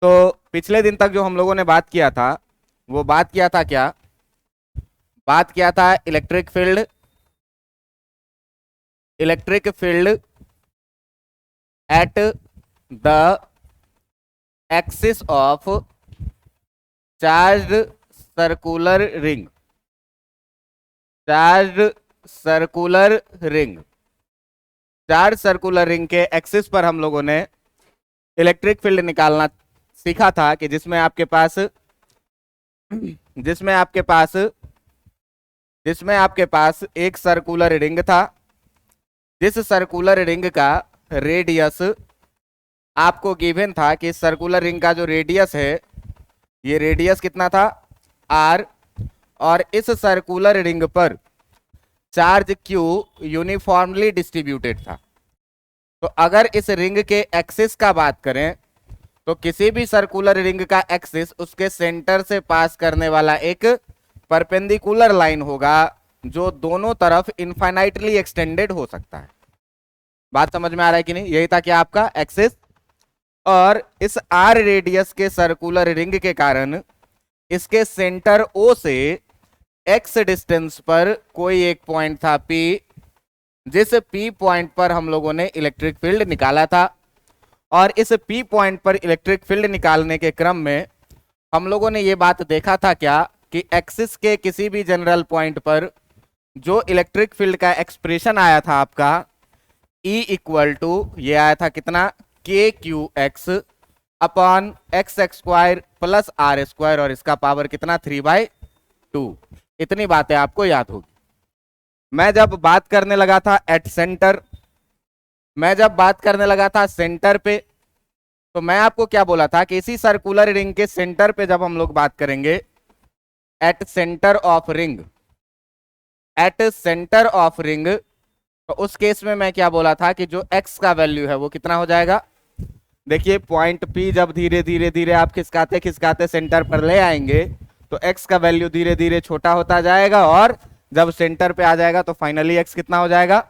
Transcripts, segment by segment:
तो पिछले दिन तक जो हम लोगों ने बात किया था वो बात किया था क्या? बात किया था electric field at the axis of charged circular ring. Charge circular ring के एक्सिस पर हम लोगों ने इलेक्ट्रिक फील्ड निकालना सीखा था कि जिसमें आपके पास एक सर्कुलर रिंग था, जिस सर्कुलर रिंग का रेडियस आपको गिवन था कि सर्कुलर रिंग का जो रेडियस है ये रेडियस कितना था? r। और इस सर्कुलर रिंग पर चार्ज q यूनिफॉर्मली डिस्ट्रीब्यूटेड था। तो अगर इस रिंग के एक्सिस का बात करें तो किसी भी सर्कुलर रिंग का एक्सिस उसके सेंटर से पास करने वाला एक परपेंडिकुलर लाइन होगा जो दोनों तरफ इनफाइनाइटली एक्सटेंडेड हो सकता है। बात समझ में आ रहा है कि नहीं? यही था कि आपका एक्सिस। और इस r रेडियस के सर्कुलर रिंग के कारण इसके सेंटर O से x डिस्टेंस पर कोई एक पॉइंट था P, जिस P पॉइंट पर हम लोगों ने इलेक्ट्रिक फील्ड निकाला था। और इस P पॉइंट पर इलेक्ट्रिक फील्ड निकालने के क्रम में हम लोगों ने ये बात देखा था क्या कि एक्सिस के किसी भी जनरल पॉइंट पर जो इलेक्ट्रिक फील्ड का एक्सप्रेशन आया था आपका E इक्वल टू ये आया था कितना? K q x upon x square plus r square, और इसका पावर कितना? 3/2। इतनी बातें आपको याद होगी। मैं जब बात करने लगा था सेंटर पे, तो मैं आपको क्या बोला था कि इसी सर्कुलर रिंग के सेंटर पे जब हम लोग बात करेंगे एट सेंटर ऑफ रिंग, तो उस केस में मैं क्या बोला था कि जो x का वैल्यू है वो कितना हो जाएगा? देखिए पॉइंट P जब धीरे धीरे आप खिसकाते सेंटर पर ले आएंगे तो x का वैल्यू धीरे धीरे छोटा होता जाएगा, और जब सेंटर पे आ जाएगा तो फाइनली x कितना हो जाएगा?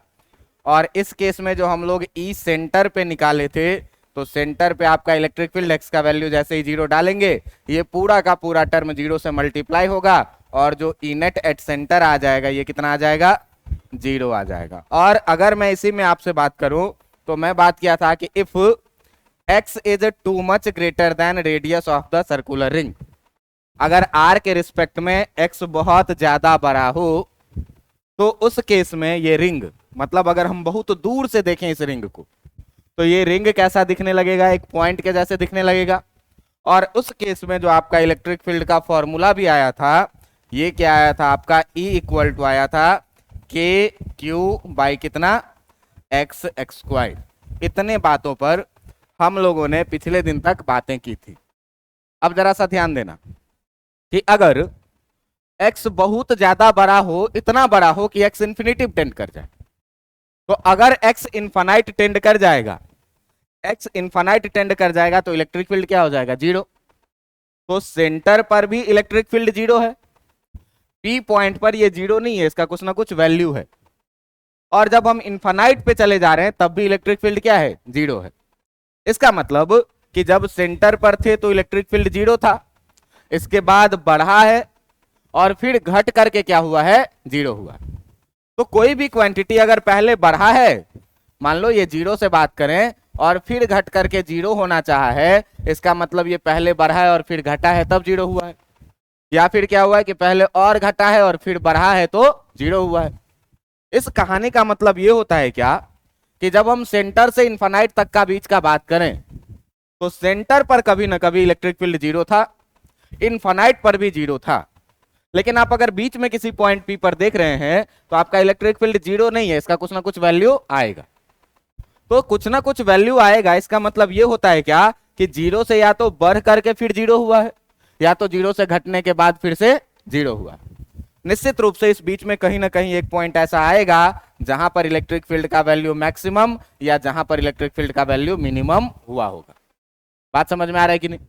और इस केस में जो हम लोग E सेंटर पे निकाले थे, तो सेंटर पे आपका इलेक्ट्रिक फील्ड x का वैल्यू जैसे ही 0 डालेंगे ये पूरा का पूरा टर्म 0 से मल्टीप्लाई होगा, और जो E नेट एट सेंटर आ जाएगा ये कितना आ जाएगा? 0 आ जाएगा। और अगर मैं इसी में आपसे बात करूं तो मैं बात किया था कि if x is too much greater then radius of the circular ring, अगर r के रिस्पेक्ट में x बहुत ज्यादा बड़ा हो तो उस केस में ये रिंग, मतलब अगर हम बहुत दूर से देखें इस रिंग को तो ये रिंग कैसा दिखने लगेगा? एक पॉइंट के जैसे दिखने लगेगा। और उस केस में जो आपका इलेक्ट्रिक फील्ड का फॉर्मूला भी आया था, ये क्या आया था आपका? E इक्वल टू आया था के क्यू बाई कितना? X square. इतने बातों पर हम लोगों ने पिछले दिन तक बातें की थी। अब जरा सा ध्यान देना कि अगर x बहुत ज्यादा बड़ा हो, इतना बड़ा हो कि x इंफिनिटी टेंड कर जाए, तो अगर x इनफाइनाइट टेंड कर जाएगा तो इलेक्ट्रिक फील्ड क्या हो जाएगा? 0। तो सेंटर पर भी इलेक्ट्रिक फील्ड 0 है, P पॉइंट पर ये 0 नहीं है, इसका कुछ ना कुछ वैल्यू है। और जब हम इनफाइनाइट पे चले जा रहे हैं तब भी इलेक्ट्रिक फील्ड क्या है? 0 है। इसका मतलब कि जब सेंटर पर थे तो इलेक्ट्रिक फील्ड 0 था, इसके बाद बढ़ा है और फिर घट करके क्या हुआ है? 0 हुआ। तो कोई भी क्वांटिटी अगर पहले बढ़ा है, मान लो ये 0 से बात करें और फिर घट करके 0 होना चाहा है, इसका मतलब ये पहले बढ़ा है और फिर घटा है तब 0 हुआ है। या फिर क्या हुआ है कि पहले और घटा है और फिर बढ़ा है तो 0 हुआ है। इस कहानी का मतलब ये होता है क्या कि जब हम सेंटर से इनफाइनाइट तक का बीच का बात करें तो सेंटर पर कभी ना कभी इलेक्ट्रिक फील्ड 0 था, इनफाइनाइट पर भी 0 था। लेकिन आप अगर बीच में किसी पॉइंट P पर देख रहे हैं तो आपका इलेक्ट्रिक फील्ड 0 नहीं है, इसका कुछ ना कुछ वैल्यू आएगा। तो कुछ ना कुछ वैल्यू आएगा, इसका मतलब ये होता है क्या कि 0 से या तो बढ़ करके फिर 0 हुआ है, या तो 0 से घटने के बाद फिर से 0 हुआ। निश्चित रूप से इस बीच में कहीं ना कहीं एक पॉइंट ऐसा आएगा जहां पर इलेक्ट्रिक फील्ड का वैल्यू मैक्सिमम या जहां पर इलेक्ट्रिक फील्ड का वैल्यू मिनिमम हुआ होगा। बात समझ में आ रहा है कि नहीं?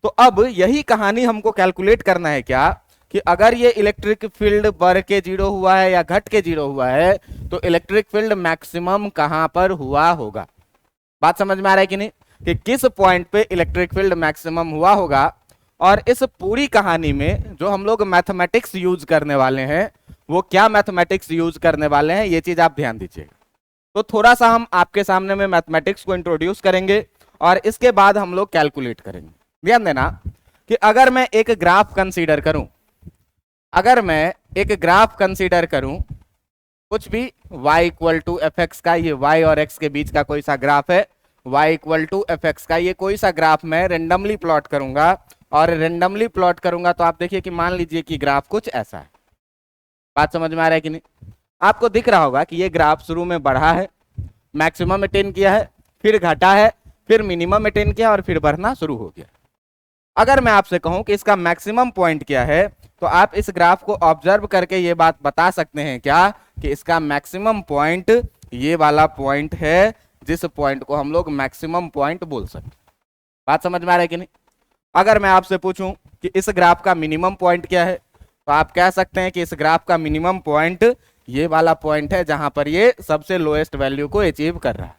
तो अब यही कहानी हमको कैलकुलेट करना है क्या कि अगर ये इलेक्ट्रिक फील्ड बढ़ के 0 हुआ है या घट के 0 हुआ है तो इलेक्ट्रिक फील्ड मैक्सिमम कहां पर हुआ होगा। बात समझ में आ रहा है कि नहीं? कि किस पॉइंट पे इलेक्ट्रिक फील्ड मैक्सिमम हुआ होगा। और इस पूरी कहानी में जो हम लोग मैथमेटिक्स यूज करने वाले हैं वो क्या मैथमेटिक्स यूज करने वाले हैं, ये चीज आप ध्यान दीजिएगा। तो थोड़ा सा हम आपके सामने में मैथमेटिक्स को इंट्रोड्यूस करेंगे और इसके बाद हम लोग कैलकुलेट करेंगे। ध्यान देना कि अगर मैं एक ग्राफ कंसीडर करूं, अगर मैं एक ग्राफ कंसीडर करूं कुछ भी y equal to f x का, ये y और x के बीच का कोई सा ग्राफ है, y equal to f x का ये कोई सा ग्राफ मैं रेंडमली प्लॉट करूंगा और रेंडमली प्लॉट करूंगा तो आप देखिए कि मान लीजिए कि ग्राफ कुछ ऐसा है। बात समझ में आ रहा है कि नहीं? आपको दिख रहा होगा कि ये ग्राफ शुरू में बढ़ा है, मैक्सिमम अटेन किया है, फिर घटा है, फिर मिनिमम अटेन किया और फिर बढ़ना शुरू हो गया। अगर मैं आपसे कहूं कि इसका मैक्सिमम पॉइंट क्या है तो आप इस ग्राफ को ऑब्जर्व करके ये बात बता सकते हैं क्या कि इसका मैक्सिमम पॉइंट ये वाला पॉइंट है, जिस पॉइंट को हम लोग मैक्सिमम पॉइंट बोल सकते। बात समझ में आ रहा है कि नहीं? अगर मैं आपसे पूछूं कि इस ग्राफ का मिनिमम पॉइंट क्या है तो आप कह सकते हैं कि इस ग्राफ का मिनिमम पॉइंट ये वाला पॉइंट है जहां पर ये सबसे लोएस्ट वैल्यू को अचीव कर रहा है।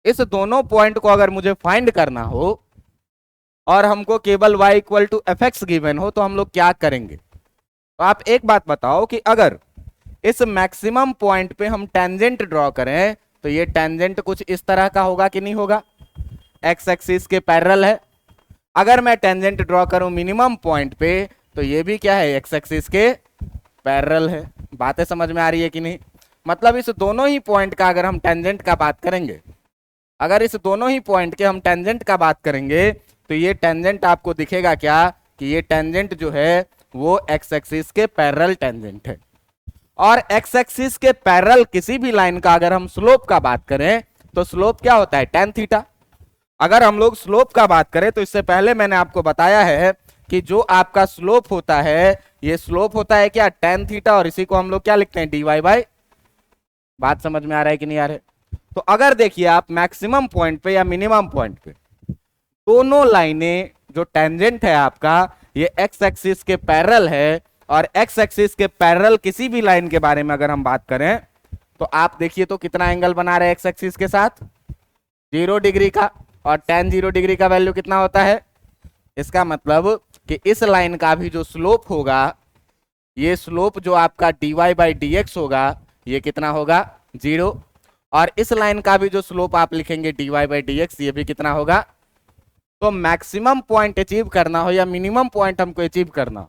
इस दोनों पॉइंट को अगर मुझे फाइंड करना हो और हमको केवल y equal to f x given हो तो हम लोग क्या करेंगे? तो आप एक बात बताओ कि अगर इस मैक्सिमम पॉइंट पे हम टेंजेंट ड्रॉ करें तो ये टेंजेंट कुछ इस तरह का होगा कि नहीं होगा? एक्स एक्सिस के पैरेलल है। अगर मैं टेंजेंट ड्रॉ करूं मिनिमम पॉइंट पे तो ये भी क्या है? एक्स एक्सिस के पैरेलल है। बातें समझ में आ रही है कि नहीं? मतलब इस दोनों ही पॉइंट का अगर हम टेंजेंट का बात करेंगे, अगर इस दोनों ही पॉइंट के हम टेंजेंट का बात करेंगे तो ये टेंजेंट आपको दिखेगा क्या कि ये टेंजेंट जो है वो एक्स एक्सिस के पैरेलल टेंजेंट है। और एक्स एक्सिस के पैरेलल किसी भी लाइन का अगर हम स्लोप का बात करें तो स्लोप क्या होता है? tan theta. अगर हम लोग स्लोप का बात करें तो इससे पहले मैंने आपको बताया है कि जो आपका स्लोप होता है ये स्लोप होता है क्या? tan theta. और इसी को हम लोग क्या लिखते हैं? dy by. बात समझ में आ रहा है कि नहीं आ रहा है? तो अगर देखिए आप मैक्सिमम पॉइंट पे या मिनिमम पॉइंट पे दोनों लाइनें जो टेंजेंट है आपका ये एक्स एक्सिस के पैरेलल है और एक्स एक्सिस के पैरेलल किसी भी लाइन के बारे में अगर हम बात करें तो आप देखिए तो कितना एंगल बना रहे हैं एक्स एक्सिस के साथ? 0 डिग्री का। और tan 0 डिग्री का वैल्यू कितना होता है? इसका मतलब कि इस लाइन का भी जो स्लोप होगा, ये स्लोप जो आपका dy बाई dx होगा ये कितना होगा? 0। और इस लाइन का भी जो स्लोप आप लिखेंगे dy बाई dx ये भी कितना होगा? तो मैक्सिमम पॉइंट अचीव करना हो या मिनिमम पॉइंट हमको अचीव करना हो,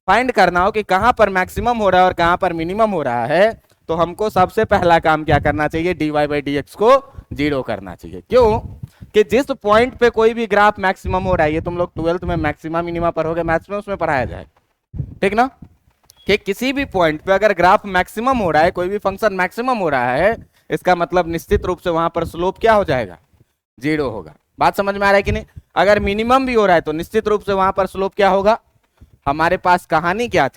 फाइंड करना हो कि कहां पर मैक्सिमम हो रहा है और कहां पर मिनिमम हो रहा है, तो हमको सबसे पहला काम क्या करना चाहिए? dy बाई dx को 0 करना चाहिए। क्यों? कि जिस पॉइंट पे कोई भी ग्राफ मैक्सिमम हो रहा है, ये तुम लोग 12th में मैक्सिमम मिनिमम पर हो गए, मैथ्स में उसमें पढ़ाया जाए, ठीक ना? कि किसी भी पॉइंट पे अगर ग्राफ मैक्सिमम हो रहा है, कोई भी फंक्शन मैक्सिमम हो रहा है, इसका मतलब निश्चित रूप से वहां पर स्लोप क्या हो जाएगा? 0 होगा। बात समझ में आ रहा है कि नहीं? अगर मिनिमम भी हो रहा है तो निश्चित रूप से वहां पर स्लोप क्या होगा? हमारे पास कहानी क्या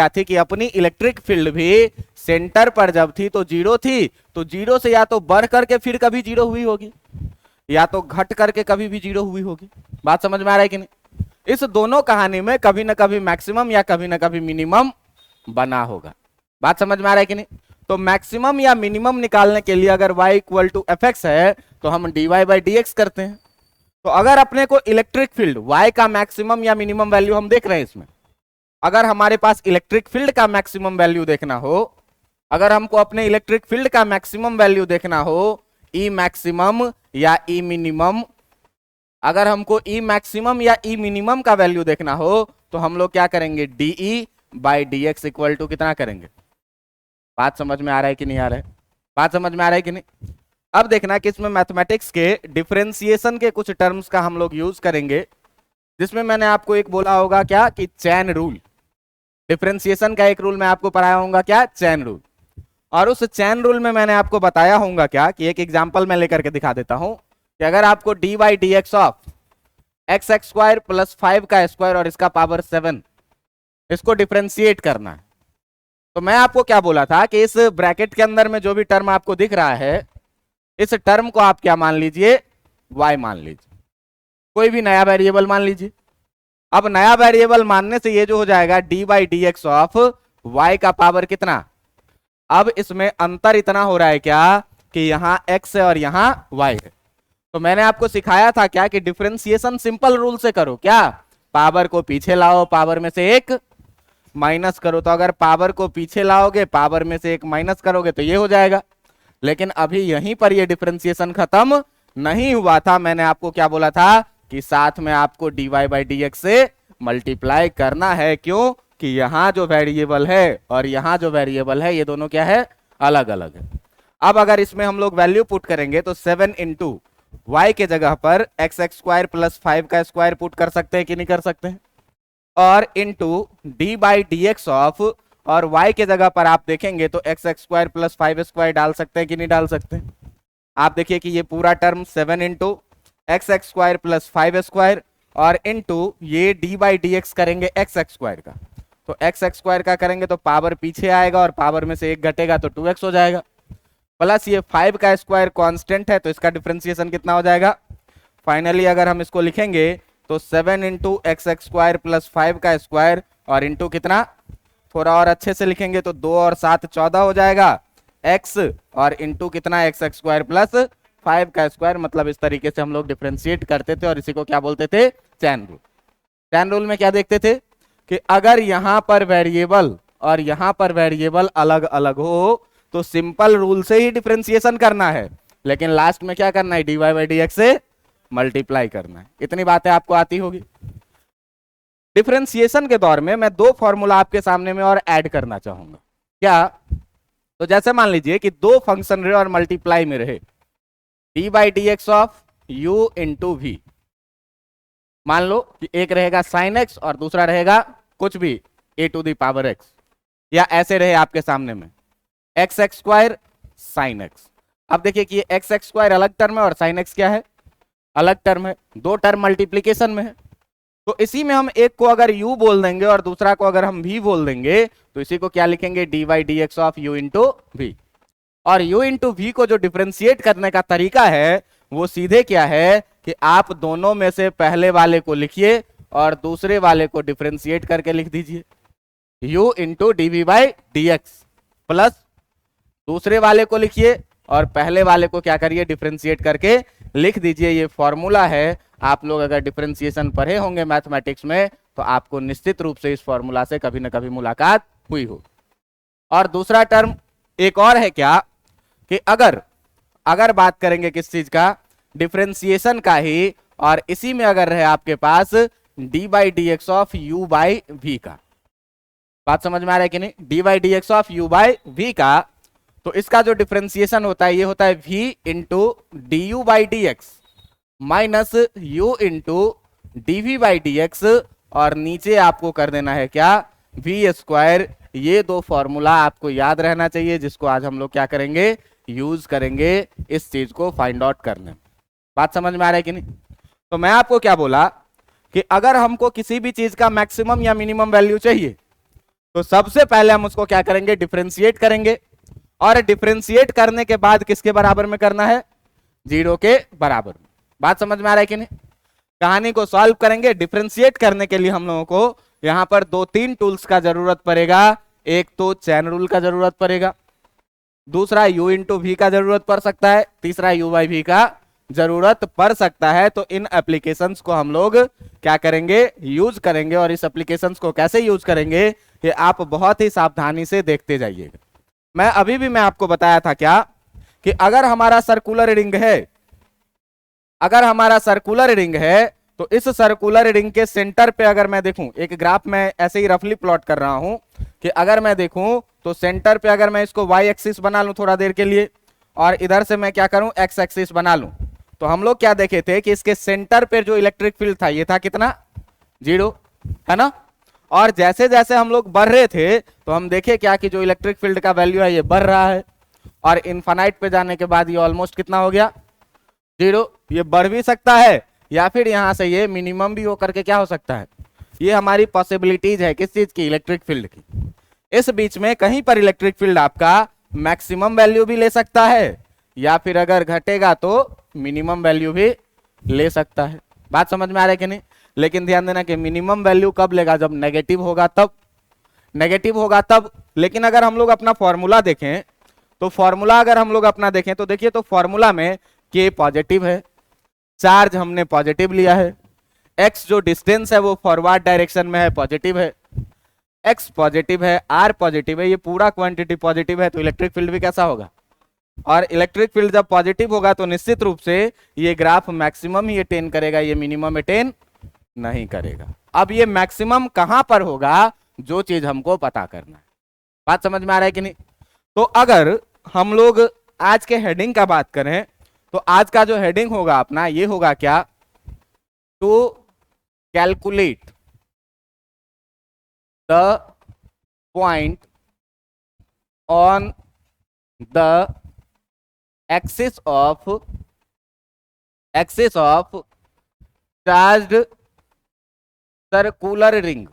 थी कि अपनी इलेक्ट्रिक फील्ड भी सेंटर पर जब थी तो 0 थी, तो 0 से या तो बढ़ करके फिर कभी 0 हुई होगी या तो घट करके कभी भी 0 हुई होगी। बात समझ में आ रहा है कि नहीं? इस दोनों कहानी में कभी ना कभी मैक्सिमम या कभी ना कभी मिनिमम बना होगा। बात समझ में आ रहा है कि नहीं? तो मैक्सिमम या मिनिमम निकालने के लिए अगर y equal to f x है तो हम dy बाई dx करते हैं। तो अगर अपने को इलेक्ट्रिक फील्ड y का मैक्सिमम या मिनिमम वैल्यू हम देख रहे हैं इसमें, अगर हमारे पास इलेक्ट्रिक फील्ड का मैक्सिमम वैल्यू देखना हो, अगर हमको अपने इलेक्ट्रिक फील्ड का मैक्सिमम वैल्यू देखना हो, ई मैक्सिमम या ई मिनिमम, अगर हमको ई मैक्सिमम या ई मिनिमम का वैल्यू देखना हो तो हम लोग क्या करेंगे? D by d x equal to कितना करेंगे? बात समझ में आ रहा है कि नहीं आ रहा है? बात समझ में आ रहा है कि नहीं? अब देखना कि इसमें मैथमेटिक्स के डिफरेंशिएशन के कुछ टर्म्स का हम लोग यूज करेंगे, जिसमें मैंने आपको एक बोला होगा क्या कि चैन रूल। डिफरेंशिएशन का एक रूल मैं आपको पढ़ाया होगा क्या? Chain rule. और उस चैन रूल में मैंने आपको बताया होगा क्या कि एक एग्जांपल मैं लेकर के दिखा देता हूं कि अगर आपको D by d x of x x square plus 5 का स्क्वायर और इसका पावर 7 इसको डिफरेंशिएट करना है, तो मैं आपको क्या बोला था कि इस ब्रैकेट के अंदर में जो भी टर्म आपको दिख रहा है, इस टर्म को आप क्या मान लीजिए? y मान लीजिए, कोई भी नया वेरिएबल मान लीजिए। अब नया वेरिएबल मानने से ये जो हो जाएगा d by d x of y का पावर कितना? अब इसमें अंतर इतना हो रहा है क्या कि यहां x है और यहां y है। तो मैंने आपको सिखाया था क्या कि डिफरेंशिएशन सिंपल रूल से करो, क्या पावर को पीछे लाओ, पावर में से एक माइनस करो। तो अगर पावर को पीछे लाओगे, पावर में से एक माइनस करोगे तो ये हो जाएगा। लेकिन अभी यहीं पर ये डिफरेंशिएशन खत्म नहीं हुआ था। मैंने आपको क्या बोला था कि साथ में आपको dy बाई डी एक्स से मल्टीप्लाई करना है। क्यों कि यहां जो वेरिएबल है और यहां जो वेरिएबल है ये दोनों क्या है, अलग अलग है। अब अगर इसमें हम लोग वैल्यू पुट करेंगे तो 7 इंटू वाई के जगह पर एक्स एक्स स्क्वायर प्लस 5 का स्क्वायर पुट कर सकते हैं कि नहीं कर सकते हैं, और into d by d x of, और y के जगह पर आप देखेंगे तो x x square plus 5 square डाल सकते हैं कि नहीं डाल सकते। आप देखिए कि ये पूरा term 7 into x x square plus 5 square और इंटू ये डी बाई डी एक्स करेंगे एक्स एक्स स्क्वायर का, तो एक्स एक्स स्क्वायर का करेंगे तो पावर पीछे आएगा और पावर में से एक घटेगा तो 2x हो जाएगा, प्लस ये 5 का स्क्वायर कांस्टेंट है तो इसका डिफरेंशिएशन कितना हो जाएगा। फाइनली अगर हम इसको लिखेंगे तो 7 into x x square plus 5 का स्क्वायर और इंटू कितना, थोड़ा और अच्छे से लिखेंगे तो 2 और 7 14 हो जाएगा x, और इंटू कितना एक्स एक्स स्क्वायर प्लस 5 का स्क्वायर। मतलब इस तरीके से हम लोग डिफरेंशिएट करते थे और इसी को क्या बोलते थे, चैन रूल। चैन रूल में क्या देखते थे कि अगर यहां पर वेरिएबल और यहां पर वेरिएबल अलग अलग हो तो सिंपल रूल से ही डिफरेंशिएशन करना है, लेकिन लास्ट में क्या करना है, dy बाई डी एक्स से मल्टीप्लाई करना है। इतनी बातें आपको आती होगी। डिफरेंशिएशन के दौर में मैं दो फॉर्मूला आपके सामने में और ऐड करना चाहूंगा। क्या, तो जैसे मान लीजिए कि दो फंक्शन रहे और मल्टीप्लाई में रहे, d by d x of u into v. मान लो कि एक रहेगा साइन एक्स और दूसरा रहेगा कुछ भी ए टू दी पावर एक्स, या ऐसे रहे आपके सामने में x x square sine x. अब देखिए कि ये एक्स एक्स स्क्वायर अलग टर्म है और साइन एक्स क्या है, अलग टर्म है, दो टर्म मल्टीप्लीकेशन में है। तो इसी में हम एक को अगर u बोल देंगे और दूसरा को अगर हम v बोल देंगे तो इसी को क्या लिखेंगे, d by d x of u into v. और u इंटू वी को जो डिफरेंशिएट करने का तरीका है वो सीधे क्या है कि आप दोनों में से पहले वाले को लिखिए और दूसरे वाले को डिफरेंशिएट करके लिख दीजिए, u into d v by d x, plus दूसरे वाले को लिखिए और पहले वाले को क्या करिए, डिफरेंशिएट करके लिख दीजिए। ये फॉर्मूला है। आप लोग अगर डिफरेंशिएशन पढ़े होंगे मैथमेटिक्स में तो आपको निश्चित रूप से इस फॉर्मूला से कभी ना कभी मुलाकात हुई हो। और दूसरा टर्म एक और है क्या कि अगर बात करेंगे किस चीज का, डिफरेंशिएशन का ही, और इसी में अगर रहे आपके पास d by d x of u by we का। बात समझ में आ रहा है कि नहीं, d by d x of u by we का, तो इसका जो डिफरेंशिएशन होता है ये होता है v into d u by d x minus u into d v by d x, और नीचे आपको कर देना है क्या, वी स्क्वायर। ये दो फॉर्मूला आपको याद रहना चाहिए जिसको आज हम लोग क्या करेंगे, यूज करेंगे इस चीज को फाइंड आउट करने में। बात समझ में आ रहा है कि नहीं। तो मैं आपको क्या बोला कि अगर हमको किसी भी चीज का मैक्सिमम या मिनिमम वैल्यू चाहिए तो सबसे पहले हम उसको क्या करेंगे, डिफरेंशिएट करेंगे, और डिफरेंशिएट करने के बाद किसके बराबर में करना है, 0 के बराबर में। बात समझ में आ रहा है कि नहीं। कहानी को सॉल्व करेंगे। डिफरेंशिएट करने के लिए हम लोगों को यहां पर 2-3 टूल्स का जरूरत पड़ेगा। एक तो चैन रूल का जरूरत पड़ेगा, दूसरा u इंटू वी का जरूरत पड़ सकता है, तीसरा u बाई वी का जरूरत पड़ सकता है। तो इन एप्लीकेशंस को हम लोग क्या करेंगे, यूज करेंगे। और इस एप्लीकेशंस को कैसे यूज करेंगे ये आप बहुत ही सावधानी से देखते जाइएगा। मैं आपको बताया था क्या कि अगर हमारा सर्कुलर रिंग है, तो इस सर्कुलर रिंग के सेंटर पे अगर मैं देखूं, एक ग्राफ में ऐसे ही रफली प्लॉट कर रहा हूं कि अगर मैं देखूं तो सेंटर पे अगर मैं इसको y एक्सिस बना लूं थोड़ा देर के लिए और इधर से मैं क्या करूं x एक्सिस बना लूं, तो हम लोग क्या देखे थे कि इसके सेंटर पे जो इलेक्ट्रिक फील्ड था ये था कितना, 0, है ना। और जैसे जैसे हम लोग बढ़ रहे थे तो हम देखे क्या कि जो इलेक्ट्रिक फील्ड का वैल्यू है ये बढ़ रहा है, और इनफाइनाइट पे जाने के बाद ये ऑलमोस्ट कितना हो गया, 0। ये बढ़ भी सकता है या फिर यहां से ये मिनिमम भी होकर के क्या हो सकता है। ये हमारी पॉसिबिलिटीज है किस चीज की, इलेक्ट्रिक फील्ड की। इस बीच में कहीं पर इलेक्ट्रिक फील्ड आपका मैक्सिमम वैल्यू भी ले सकता है या फिर अगर घटेगा तो मिनिमम वैल्यू भी ले सकता है। बात समझ में आ रहा है कि नहीं। लेकिन ध्यान देना कि मिनिमम वैल्यू कब लेगा, जब नेगेटिव होगा तब। लेकिन अगर हम लोग अपना फॉर्मूला देखें तो फॉर्मूला अगर हम लोग अपना देखें तो देखिए तो फॉर्मूला में k पॉजिटिव है, चार्ज हमने पॉजिटिव लिया है, x जो डिस्टेंस है वो फॉरवर्ड डायरेक्शन में है, पॉजिटिव है, x पॉजिटिव है, r पॉजिटिव है, ये पूरा क्वांटिटी पॉजिटिव है, तो इलेक्ट्रिक फील्ड भी कैसा होगा? और इलेक्ट्रिक फील्ड जब पॉजिटिव होगा तो निश्चित रूप से ये ग्राफ मैक्सिमम ही अटेन करेगा, ये मिनिमम अटेन नहीं करेगा। अब ये मैक्सिमम कहां पर होगा, जो चीज हमको पता करना है। बात समझ में आ रहा है कि नहीं? तो अगर हम लोग आज के हेडिंग का बात करें तो आज का जो हेडिंग होगा अपना ये होगा क्या, to calculate the point on the axis of charged circular ring,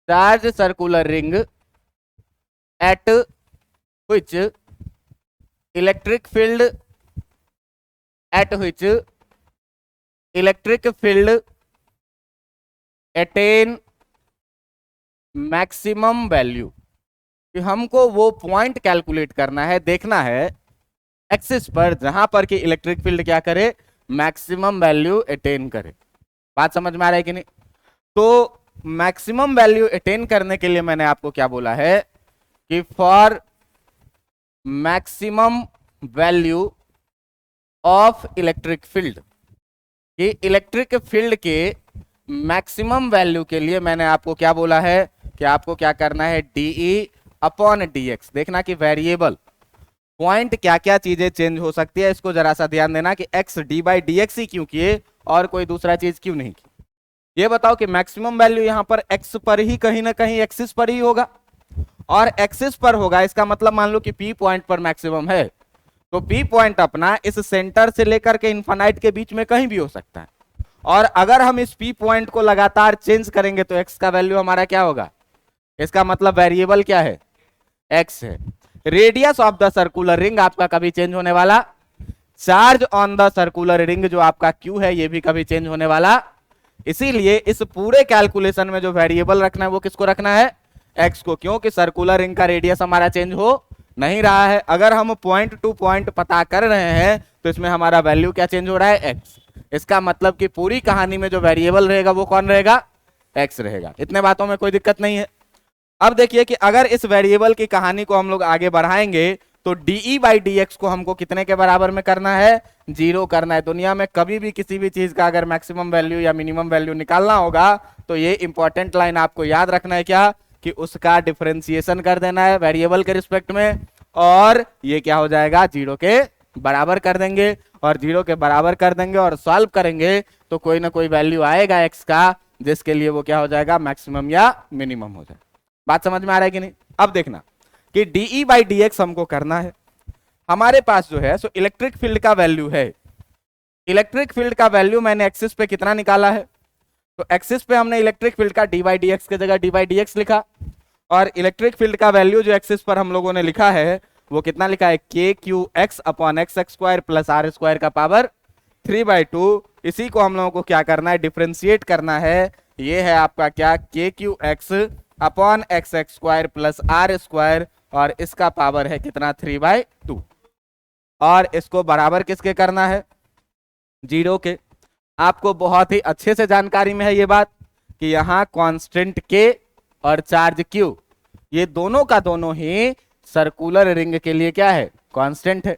charge circular ring at which electric field attain maximum value, कि हमको वो पॉइंट कैलकुलेट करना है, देखना है एक्सिस पर जहां पर कि इलेक्ट्रिक फील्ड क्या करे, मैक्सिमम वैल्यू अटेन करे। बात समझ में आ रहा है कि नहीं? तो मैक्सिमम वैल्यू अटेन करने के लिए मैंने आपको क्या बोला है कि for maximum value of electric field, कि इलेक्ट्रिक फील्ड के मैक्सिमम वैल्यू के लिए मैंने आपको क्या बोला है कि आपको क्या करना है, dE अपॉन dx। देखना कि वेरिएबल पॉइंट क्या क्या चीजें चेंज हो सकती है, इसको जरा सा ध्यान देना कि x d/dx ही क्यों किए और कोई दूसरा चीज क्यों नहीं की। ये बताओ कि मैक्सिमम वैल्यू यहां पर x पर ही कहीं ना कहीं एक्सिस पर ही होगा, और एक्सिस पर होगा इसका मतलब मान लो कि P पॉइंट पर मैक्सिमम है, तो P पॉइंट अपना इस सेंटर से लेकर के इन्फानाइट के बीच में कहीं भी हो सकता है, और अगर हम इस P पॉइंट को लगातार चेंज करेंगे तो x का वैल्यू हमारा क्या होगा, इसका मतलब वेरिएबल क्या है, x है। Radius of the circular ring आपका कभी चेंज होने वाला, charge on the circular ring जो आपका Q है ये भी कभी चेंज होने वाला, इसीलिए इस पूरे कैलकुलेशन में जो वेरिएबल रखना है वो किसको रखना है, x को, क्योंकि सर्कुलर रिंग का रेडियस हमारा चेंज हो नहीं रहा है। अगर हम पॉइंट टू पॉइंट पता कर रहे हैं तो इसमें हमारा वैल्यू क्या चेंज हो रहा है, x। इसका मतलब कि पूरी कहानी में जो वेरिएबल रहेगा वो कौन रहेगा, x रहेगा। इतने बातों में कोई दिक्कत नहीं है। अब देखिए कि अगर इस वेरिएबल की कहानी को हम लोग आगे बढ़ाएंगे तो dE/dx को हमको कितने के बराबर में करना है, 0 करना है। दुनिया में कभी भी किसी भी चीज का अगर मैक्सिमम वैल्यू या मिनिमम वैल्यू निकालना होगा तो ये इंपॉर्टेंट लाइन आपको याद रखना है क्या, कि उसका डिफरेंशिएशन कर देना है वेरिएबल के रिस्पेक्ट में, और ये क्या हो जाएगा, 0 के बराबर कर देंगे, और 0 के बराबर कर देंगे और सॉल्व करेंगे तो कोई ना कोई वैल्यू आएगा x का, जिसके लिए वो क्या हो जाएगा, मैक्सिमम या मिनिमम हो जाए। बात समझ में आ रहा है कि नहीं? अब देखना कि dE/dx हमको करना है, हमारे पास जो है सो इलेक्ट्रिक फील्ड का वैल्यू है। इलेक्ट्रिक फील्ड का वैल्यू मैंने एक्सिस पे कितना निकाला है, तो एक्सिस पे हमने इलेक्ट्रिक फील्ड का d/dx की जगह d/dx लिखा, और इलेक्ट्रिक फील्ड का वैल्यू जो एक्सिस पर हम लोगों ने लिखा है वो कितना लिखा है, kqx upon x² plus r² का पावर 3/2। इसी को हम लोगों को क्या करना है, डिफरेंशिएट करना है। ये है आपका क्या, kqx upon x² plus r², और इसका पावर है कितना, 3/2, और इसको बराबर किसके करना है, 0 के। आपको बहुत ही अच्छे से जानकारी में है ये बात कि यहाँ कांस्टेंट k और चार्ज q ये दोनों का दोनों ही सर्कुलर रिंग के लिए क्या है, कांस्टेंट है।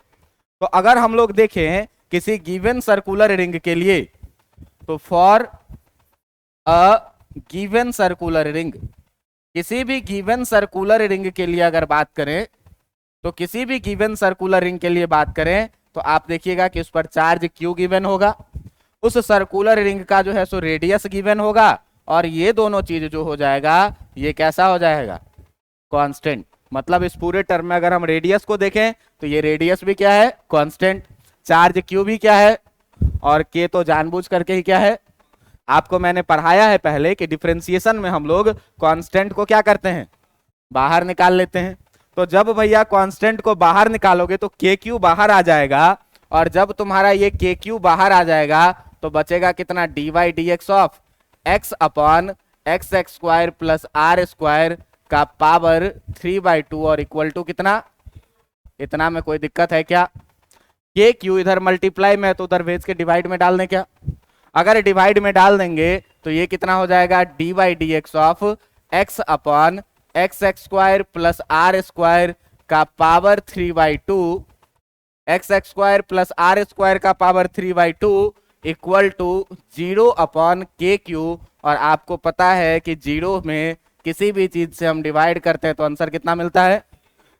तो अगर हम लोग देखें किसी गिवन सर्कुलर रिंग के लिए, तो for a given circular ring, किसी भी गिवन सर्कुलर रिंग के लिए अगर बात करें, तो किसी भी गिवन सर्कुलर रिंग के लिए बात करें तो आप देखिएगा कि उस पर चार्ज q गिवन होगा, उस सर्कुलर रिंग का जो है सो रेडियस गिवन होगा, और ये दोनों चीज जो हो जाएगा ये कैसा हो जाएगा, कांस्टेंट। मतलब इस पूरे टर्म में अगर हम रेडियस को देखें तो ये रेडियस भी क्या है, कांस्टेंट, चार्ज q भी क्या है, और k तो जानबूझ करके ही क्या है। आपको मैंने पढ़ाया है पहले कि डिफरेंशिएशन में हम लोग कांस्टेंट को क्या करते हैं, बाहर निकाल लेते हैं। तो जब भैया कांस्टेंट को बाहर निकालोगे तो kq बाहर आ जाएगा, और जब तुम्हारा ये kq बाहर आ जाएगा तो बचेगा कितना, dy/dx of x upon x² plus r² का पावर 3/2, और इक्वल टू कितना, इतना में कोई दिक्कत है क्या? के क्यू इधर मल्टीप्लाई में है तो उधर भेज के डिवाइड में डाल दें क्या? अगर डिवाइड में डाल देंगे तो ये कितना हो जाएगा, d by d x of x upon x x square plus r square का power 3/2, x x square plus r square का power 3/2 equal to 0 upon k q. और आपको पता है कि 0 में किसी भी चीज से हम डिवाइड करते हैं तो आंसर कितना मिलता है,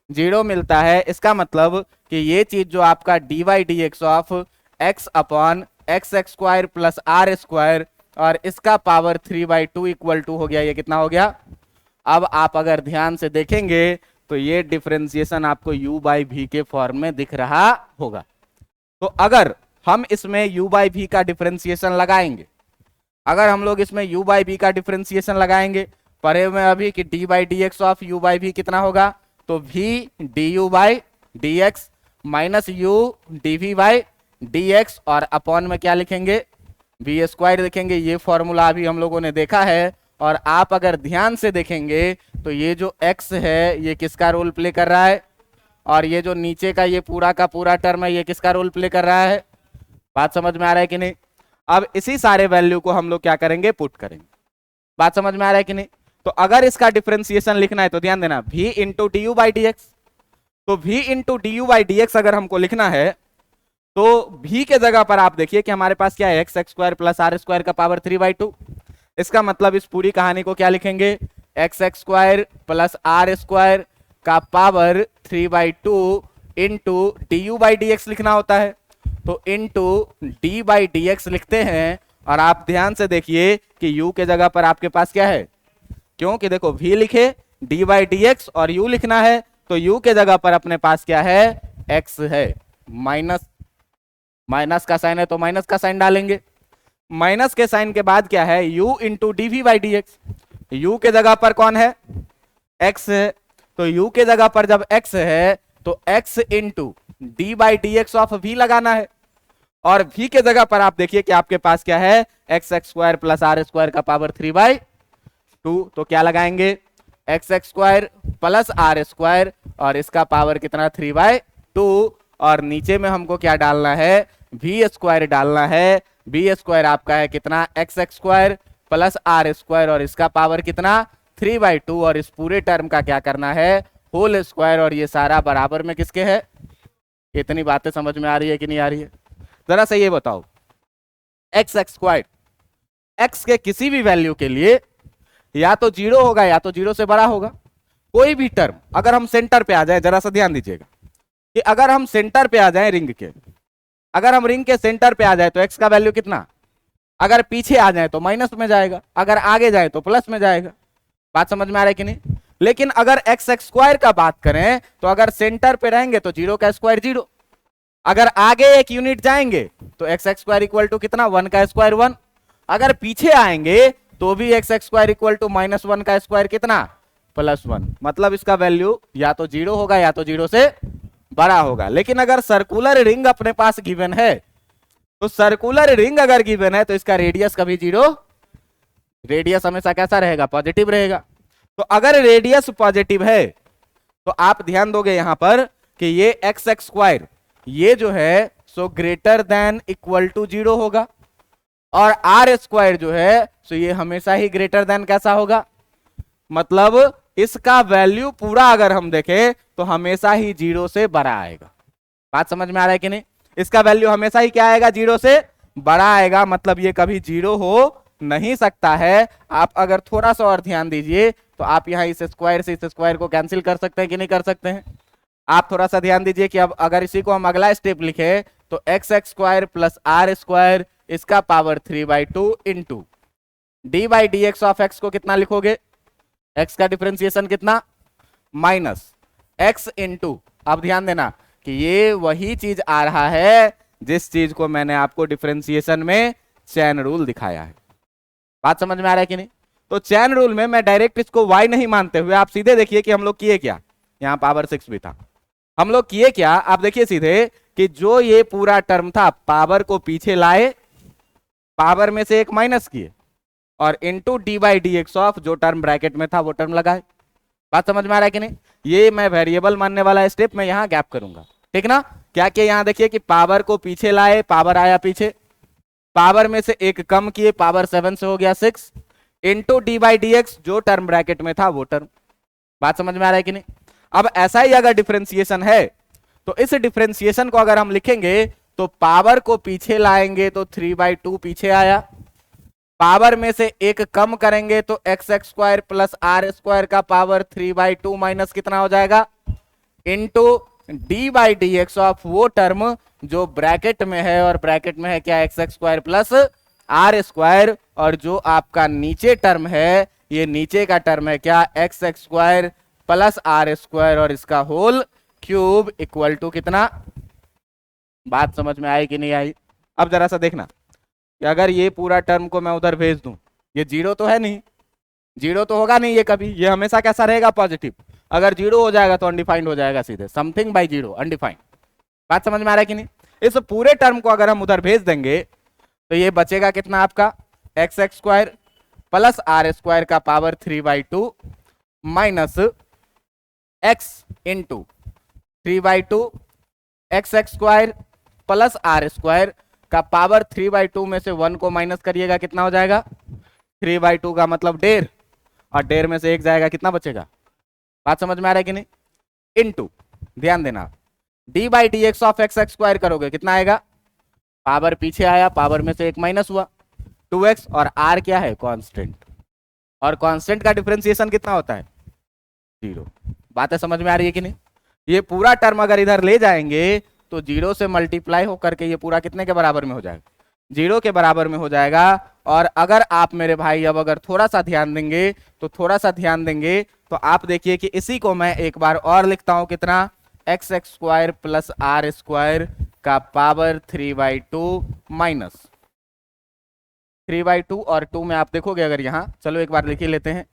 0 मिलता है। इसका मतलब कि ये चीज जो आपका d by d x of x upon x x square plus r square और इसका पावर 3/2 इक्वल टू हो गया, ये कितना हो गया। अब आप अगर ध्यान से देखेंगे तो ये डिफरेंशिएशन आपको u बाई वी के फॉर्म में दिख रहा होगा। तो अगर हम इसमें u बाई वी का डिफरेंशिएशन लगाएंगे, अगर हम लोग इसमें u बाई वी का डिफरेंशिएशन लगाएंगे, पढ़े हुए अभी कि d by d x of u by वी कितना होगा, तो v d u by d x minus u d v by d x और अपॉन में क्या लिखेंगे, वी स्क्वायर लिखेंगे। ये फॉर्मूला अभी हम लोगों ने देखा है। और आप अगर ध्यान से देखेंगे तो ये जो x है ये किसका रोल प्ले कर रहा है, और ये जो नीचे का ये पूरा का पूरा टर्म है ये किसका रोल प्ले कर रहा है। बात समझ में आ रहा है कि नहीं? अब इसी सारे वैल्यू को हम लोग क्या करेंगे, पुट करेंगे। बात समझ में आ रहा है कि नहीं? तो अगर इसका डिफरेंशिएशन लिखना है तो ध्यान देना, v into d u by d x. तो v into d u by d x अगर हमको लिखना है तो v के जगह पर आप देखिए कि हमारे पास क्या है, x x square plus r square का पावर 3/2। इसका मतलब इस पूरी कहानी को क्या लिखेंगे, x x square plus r square का power 3/2 into d u by d x लिखना होता है। तो into d by d x लिखते हैं। और आप ध्यान से देखिए कि u के जगह पर आपके पास क्या है, क्योंकि देखो v लिखे d बाई डी एक्स और u लिखना है तो u के जगह पर अपने पास क्या है, x है। माइनस का साइन है तो माइनस का साइन डालेंगे। माइनस के साइन के बाद क्या है, u into d v by d x. u के जगह पर कौन है, x है। तो u के जगह पर जब x है तो x into d by d x of v लगाना है। और v के जगह पर आप देखिए कि आपके पास क्या है, x x square plus r square का पावर 3/2। तो क्या लगाएंगे, x x square plus r square और इसका पावर कितना 3/2। और नीचे में हमको क्या डालना है, वी स्क्वायर डालना है। वी स्क्वायर आपका है कितना, x x square plus r square और इसका पावर कितना 3/2। और इस पूरे टर्म का क्या करना है, होल स्क्वायर। और ये सारा बराबर में किसके है। इतनी बातें समझ में आ रही है कि नहीं आ रही है? जरा से ये बताओ, एक्स एक्स स्क्वायर एक्स के किसी भी वैल्यू के लिए या तो 0 होगा या तो 0 से बड़ा होगा। कोई भी टर्म अगर हम सेंटर पे आ जाए, जरा सा ध्यान दीजिएगा कि अगर हम सेंटर पे आ जाए रिंग के, अगर हम रिंग के सेंटर पे आ जाए तो एक्स का वैल्यू कितना, अगर पीछे आ जाए तो माइनस में जाएगा, अगर आगे जाए तो प्लस में जाएगा। बात समझ में आ रहा है कि नहीं? लेकिन अगर एक्स एक्स स्क्वायर का बात करें तो अगर सेंटर पे रहेंगे तो 0 का स्क्वायर 0, अगर आगे एक यूनिट जाएंगे तो x x square equal to कितना, 1 का स्क्वायर 1। अगर पीछे आएंगे तो भी x x square equal to -1 का स्क्वायर कितना, +1। मतलब इसका वैल्यू या तो 0 होगा या तो 0 से बड़ा होगा। लेकिन अगर सर्कुलर रिंग अपने पास गिवन है तो सर्कुलर रिंग अगर गिवन है तो इसका रेडियस कभी 0, रेडियस हमेशा कैसा रहेगा, पॉजिटिव रहेगा। तो अगर रेडियस पॉजिटिव है तो आप ध्यान दोगे यहां पर कि ये एक्स एक्स स्क्वायर ये जो है सो ग्रेटर देन इक्वल टू 0 होगा। और आर स्क्वायर जो है सो ये हमेशा ही ग्रेटर देन कैसा होगा, मतलब इसका वैल्यू पूरा अगर हम देखें तो हमेशा ही 0 से बड़ा आएगा। बात समझ में आ रहा है कि नहीं? इसका वैल्यू हमेशा ही क्या आएगा, 0 से बड़ा आएगा। मतलब ये कभी 0 हो नहीं सकता है। आप अगर थोड़ा सा और ध्यान दीजिए तो आप यहाँ इस स्क्वायर से इस स्क्वायर को कैंसिल कर सकते हैं कि नहीं कर सकते हैं? आप थोड़ा सा ध्यान दीजिए कि अब अगर इसी को हम अगला स्टेप लिखे तो x x square plus r square इसका power 3/2 into d by d x of x को कितना लिखोगे, एक्स का डिफरेंशिएशन कितना, माइनस एक्स इंटू, अब ध्यान देना कि ये वही चीज आ रहा है जिस चीज को मैंने आपको डिफरेंशिएशन में चैन रूल दिखाया है। बात समझ में आ रहा है कि नहीं? तो चैन रूल में मैं डायरेक्ट इसको y नहीं मानते हुए आप सीधे देखिए कि हम लोग किए क्या, यहां पावर 6 भी था, हम लोग किए क्या, आप देखिए सीधे कि जो ये पूरा टर्म था पावर को पीछे लाए, पावर में से एक माइनस किए और into d by d x of जो टर्म ब्रैकेट में था वो टर्म लगाए। बात समझ में आ रहा है कि नहीं? ये मैं वेरिएबल मानने वाला स्टेप मैं यहां गैप करूंगा, ठीक ना? क्या किया यहाँ देखिए कि पावर को पीछे लाए, पावर आया पीछे, पावर में से एक कम किए, पावर 7 से हो गया 6 into d by d x, जो टर्म ब्रैकेट में था वो टर्म। बात समझ में आ रहा है कि नहीं? अब ऐसा ही अगर डिफरेंशिएशन है तो इस डिफरेंशिएशन को अगर हम लिखेंगे तो पावर को पीछे लाएंगे तो 3/2 पीछे आया, पावर में से एक कम करेंगे तो x x square plus r square का पावर 3/2 माइनस कितना हो जाएगा into d by d x of वो टर्म जो ब्रैकेट में है, और ब्रैकेट में है क्या x x square plus r square, और जो आपका नीचे टर्म है ये नीचे का टर्म है क्या x x square plus r square और इसका होल क्यूब इक्वल टू कितना। बात समझ में आई कि नहीं आई? अब जरा सा देखना कि अगर ये पूरा टर्म को मैं उधर भेज दूं, ये जीरो तो है नहीं, जीरो तो होगा नहीं ये कभी, ये हमेशा कैसा रहेगा पॉजिटिव, अगर जीरो हो जाएगा तो अनडिफाइंड हो जाएगा सीधे, समथिंग बाई जीरो अनडिफाइंड। बात समझ में आ रहा है कि नहीं? इस पूरे टर्म को अगर हम उधर भेज देंगे तो ये बचेगा कितना आपका x x square plus r square का power 3/2 minus x into 3/2 x x square plus r square का पावर 3/2 में से 1 को माइनस करिएगा कितना हो जाएगा 3/2 का मतलब 1.5, और 1.5 में से 1 जाएगा कितना बचेगा। बात समझ में आ रहा है कि नहीं? इनटू ध्यान देना D by d x of x x square करोगे कितना आएगा, पावर पीछे आया, पावर में से 1 माइनस हुआ 2x, और r क्या है कांस्टेंट, और कांस्टेंट का डिफरेंशिएशन कितना होता है 0। बातें समझ में आ रही है कि नहीं? ये पूरा टर्म अगर इधर ले जाएंगे तो 0 से मल्टीप्लाई होकर के ये पूरा कितने के बराबर में हो जाएगा 0 के बराबर में हो जाएगा। और अगर आप मेरे भाई अब अगर थोड़ा सा ध्यान देंगे तो थोड़ा सा ध्यान देंगे तो आप देखिए कि इसी को मैं एक बार और लिखता हूं कितना x x square plus r square का पावर 3/2 माइनस 3/2 और 2 में आप देखोगे अगर यहाँ, चलो एक बार लिख ही लेते हैं,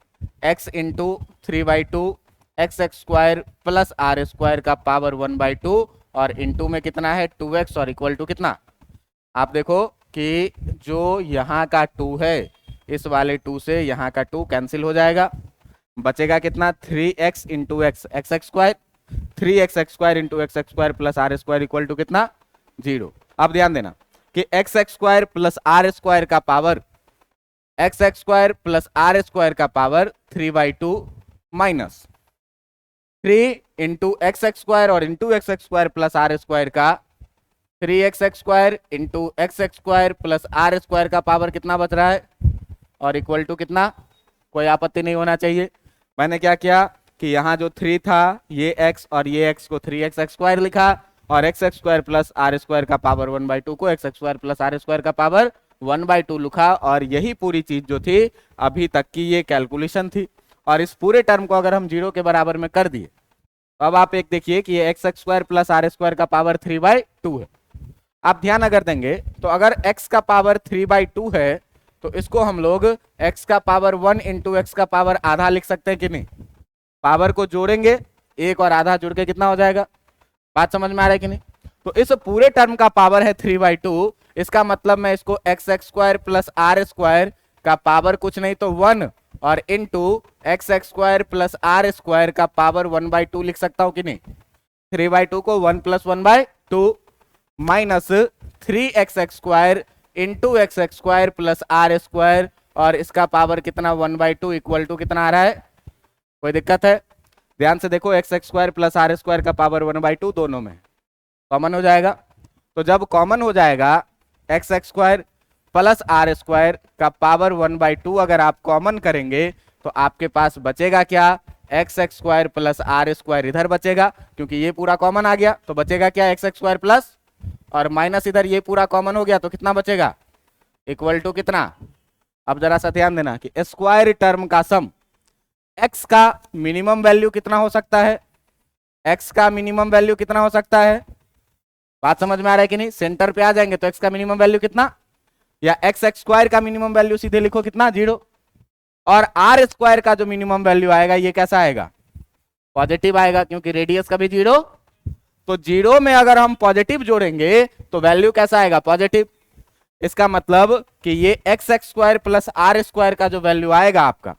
x into 3/2 x x square plus r square का पावर 1/2 और इंटू में कितना है 2x और इक्वल टू कितना। आप देखो कि जो यहाँ का 2 है इस वाले 2 से यहाँ का 2 कैंसिल हो जाएगा, बचेगा कितना 3x into x x x square, 3x x square into x x square plus r square equal to कितना 0। अब ध्यान देना कि x x square plus r square का power x x square plus r square का power 3/2 minus 3 into x x square और into x x square plus r square का 3x x square into x x square plus r square का power कितना बच रहा है और equal to कितना। कोई आपत्ति नहीं होना चाहिए। मैंने क्या किया कि यहाँ जो 3 था ये x और ये x को 3x एक्स स्क्वायर लिखा और x x square plus r square का पावर 1/2 को x x square plus r square का पावर 1/2 लिखा। और यही पूरी चीज जो थी अभी तक की ये कैलकुलेशन थी। और इस पूरे टर्म को अगर हम 0 के बराबर में कर दिए तो अब आप एक देखिए कि ये x x square plus r square का पावर 3/2 है। आप ध्यान अगर देंगे तो अगर x का पावर 3/2 है तो इसको हम लोग x का पावर 1 इंटू एक्स का पावर आधा लिख सकते हैं कि नहीं। पावर को जोड़ेंगे एक और आधा जुड़ के कितना हो जाएगा। बात समझ में आ रहा है कि नहीं। तो इस पूरे टर्म का पावर है 3/2, इसका मतलब मैं इसको x x square plus r square का पावर कुछ नहीं तो 1 और into x x square plus r square का पावर 1/2 लिख सकता हूं कि नहीं। 3/2 को 1 + 1/2 minus 3x x square into x x square plus r square और इसका पावर कितना 1/2 इक्वल टू कितना आ रहा है। कोई दिक्कत है? ध्यान से देखो x x square plus r square का पावर 1/2 दोनों में कॉमन हो जाएगा। तो जब कॉमन हो जाएगा x x square plus r square का पावर 1/2 अगर आप कॉमन करेंगे तो आपके पास बचेगा क्या x x square plus r square इधर बचेगा क्योंकि ये पूरा कॉमन आ गया तो बचेगा क्या एक्स एक्स स्क्वायर प्लस और माइनस इधर ये पूरा कॉमन हो गया तो कितना बचेगा इक्वल टू कितना। अब जरा सा ध्यान देना कि स्क्वायर टर्म का सम x का मिनिमम वैल्यू कितना हो सकता है, x का मिनिमम वैल्यू कितना हो सकता है। बात समझ में आ रहा है कि नहीं। सेंटर पे आ जाएंगे तो x का मिनिमम वैल्यू कितना, या एक्स एक्स स्क्वायर का मिनिमम वैल्यू सीधे लिखो कितना 0 और आर स्क्वायर का जो मिनिमम वैल्यू आएगा ये कैसा आएगा पॉजिटिव आएगा क्योंकि रेडियस का भी 0। तो 0 में अगर हम पॉजिटिव जोड़ेंगे तो वैल्यू कैसा आएगा पॉजिटिव। इसका मतलब कि ये x x square plus r square का जो वैल्यू आएगा आपका,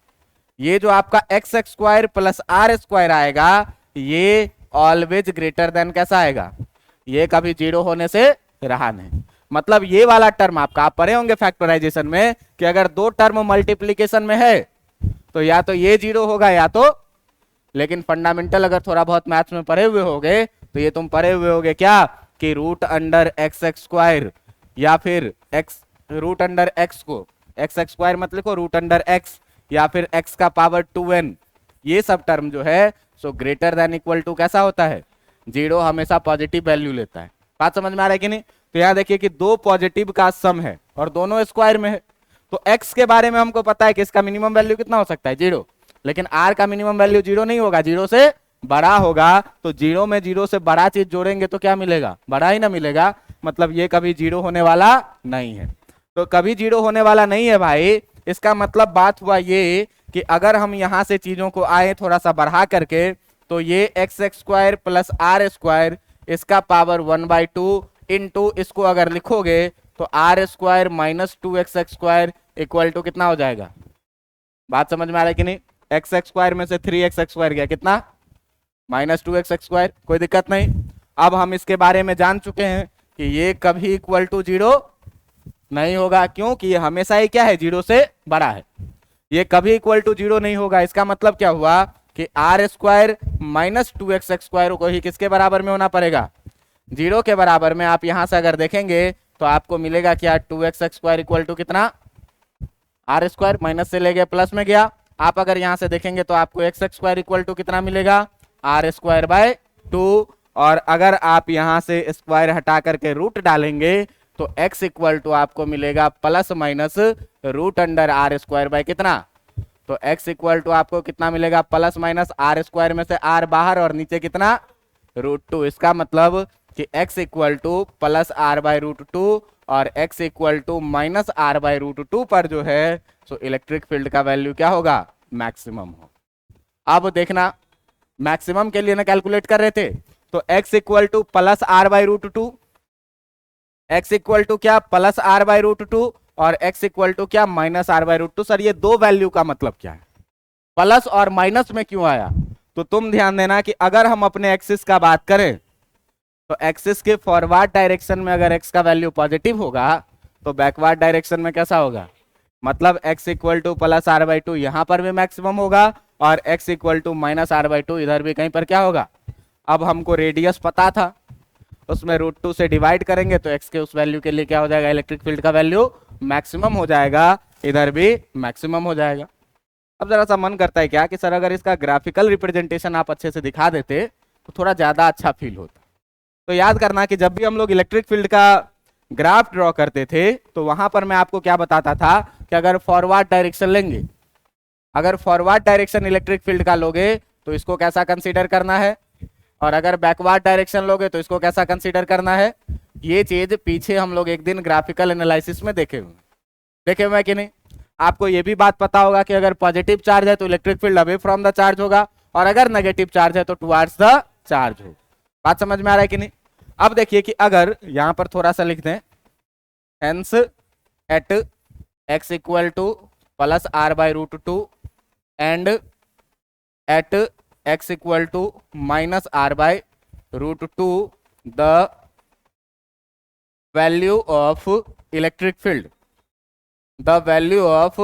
ये जो आपका x x square plus r square आएगा ये ऑलवेज ग्रेटर देन कैसा आएगा ये कभी जीरो होने से रहा नहीं। मतलब ये वाला टर्म आपका, आप पढ़े होंगे फैक्टराइजेशन में कि अगर दो टर्म मल्टीप्लीकेशन में है तो या तो ये जीरो होगा या तो, लेकिन फंडामेंटल अगर थोड़ा बहुत मैथ्स में पढ़े हुए होगे तो ये तुम पढ़े हुए होगे क्या कि root under x x square, या फिर एक्स रूट अंडर एक्स को एक्स एक्स स्क्वायर मत लिखो, रूट अंडर एक्स, या फिर एक्स का पावर 2n, ये सब टर्म जो है सो ग्रेटर देन इक्वल टू कैसा होता है, जीरो, हमेशा पॉजिटिव वैल्यू लेता है। बात समझ में आ रहा है कि नहीं? तो यहाँ देखिए कि दो पॉजिटिव का सम है और दोनों स्क्वायर में है, तो x के बारे में हमको पता है कि इसका मिनिमम वैल्यू कितना हो सकता है, जीरो, लेकिन r का मिनिमम वैल्यू जीरो नहीं होगा, जीरो से बड़ा होगा। तो जीरो में जीरो से बड़ा चीज जोड़ेंगे तो क्या मिलेगा, बड़ा ही ना मिलेगा, मतलब ये कभी जीरो होने वाला नहीं है। तो कभी जीरो होने वाला नहीं है भाई, इसका मतलब बात हुआ ये कि अगर हम यहां से चीजों को आए थोड़ा सा बढ़ा करके, तो ये x x square plus r square इसका पावर 1/2 इंटू इसको अगर लिखोगे तो r square minus 2x x square equal to कितना हो जाएगा। बात समझ में आ रहा है कि नहीं? एक्स एक्स स्क्वायर में से 3x एक्स स्क्वायर गया कितना, -2x एक्स स्क्वायर, कोई दिक्कत नहीं। अब हम इसके बारे में जान चुके हैं कि ये कभी इक्वल टू जीरो नहीं होगा, क्योंकि ये हमेशा ही क्या है, जीरो से बड़ा है। ये कभी इक्वल टू जीरो नहीं होगा, इसका मतलब क्या हुआ कि r square minus 2x x square को ही किसके बराबर में होना पड़ेगा, जीरो के बराबर में। आप यहां से अगर देखेंगे तो आपको मिलेगा क्या, 2x x square equal to कितना, आर स्क्वायर, माइनस से ले गए प्लस में गया। आप अगर यहां से देखेंगे तो आपको x x square equal to कितना मिलेगा, आर स्क्वायर बाय 2, और अगर आप यहां से स्क्वायर हटा करके रूट डालेंगे तो x इक्वल टू आपको मिलेगा plus minus root under r square by कितना, तो x इक्वल टू आपको कितना मिलेगा, प्लस माइनस आर स्क्वायर में से r बाहर और नीचे कितना, √2। इसका मतलब कि x equal to plus r by √2 और x equal to minus r by √2 पर जो है सो इलेक्ट्रिक फील्ड का वैल्यू क्या होगा, मैक्सिमम हो। अब देखना, मैक्सिमम के लिए ना कैलकुलेट कर रहे थे, तो x equal to plus r by √2, x equal to क्या, प्लस आर बाय √2, और x इक्वल टू क्या, माइनस आर बाय √2। सर ये दो वैल्यू का मतलब क्या है, प्लस और माइनस में क्यों आया? तो तुम ध्यान देना कि अगर हम अपने एक्सिस का बात करें तो एक्सिस के फॉरवर्ड डायरेक्शन में अगर x का वैल्यू पॉजिटिव होगा तो बैकवर्ड डायरेक्शन में कैसा होगा, मतलब x equal to plus r by 2 यहां पर भी मैक्सिमम होगा और x equal to minus r by 2 इधर भी कहीं पर क्या होगा। अब हमको रेडियस पता था, उसमें √2 से डिवाइड करेंगे तो x के उस वैल्यू के लिए क्या हो जाएगा, इलेक्ट्रिक फील्ड का वैल्यू मैक्सिमम हो जाएगा, इधर भी मैक्सिमम हो जाएगा। अब जरा सा मन करता है क्या कि सर अगर इसका ग्राफिकल रिप्रेजेंटेशन आप अच्छे से दिखा देते तो थोड़ा ज्यादा अच्छा फील होता। तो याद करना कि जब भी हम लोग इलेक्ट्रिक फील्ड का ग्राफ ड्रॉ करते थे तो वहां पर मैं आपको क्या बताता था कि अगर फॉरवर्ड डायरेक्शन लेंगे, अगर फॉरवर्ड डायरेक्शन इलेक्ट्रिक फील्ड का लोगे तो इसको कैसा कंसीडर करना है, और अगर बैकवर्ड डायरेक्शन लोगे तो इसको कैसा कंसीडर करना है। ये चीज पीछे हम लोग एक दिन ग्राफिकल एनालिसिस में देखे हुए कि नहीं। आपको ये भी बात पता होगा कि अगर पॉजिटिव चार्ज है तो electric field away from the charge होगा, और अगर नेगेटिव चार्ज है तो टुवर्ड्स द चार्ज होगा। बात समझ में आ रहा है कि नहीं? अब देखिए कि अगर यहां पर थोड़ा सा लिख दें, hence at x equal to plus r by √2 and at x equal to minus r by √2 the value of electric field, the value of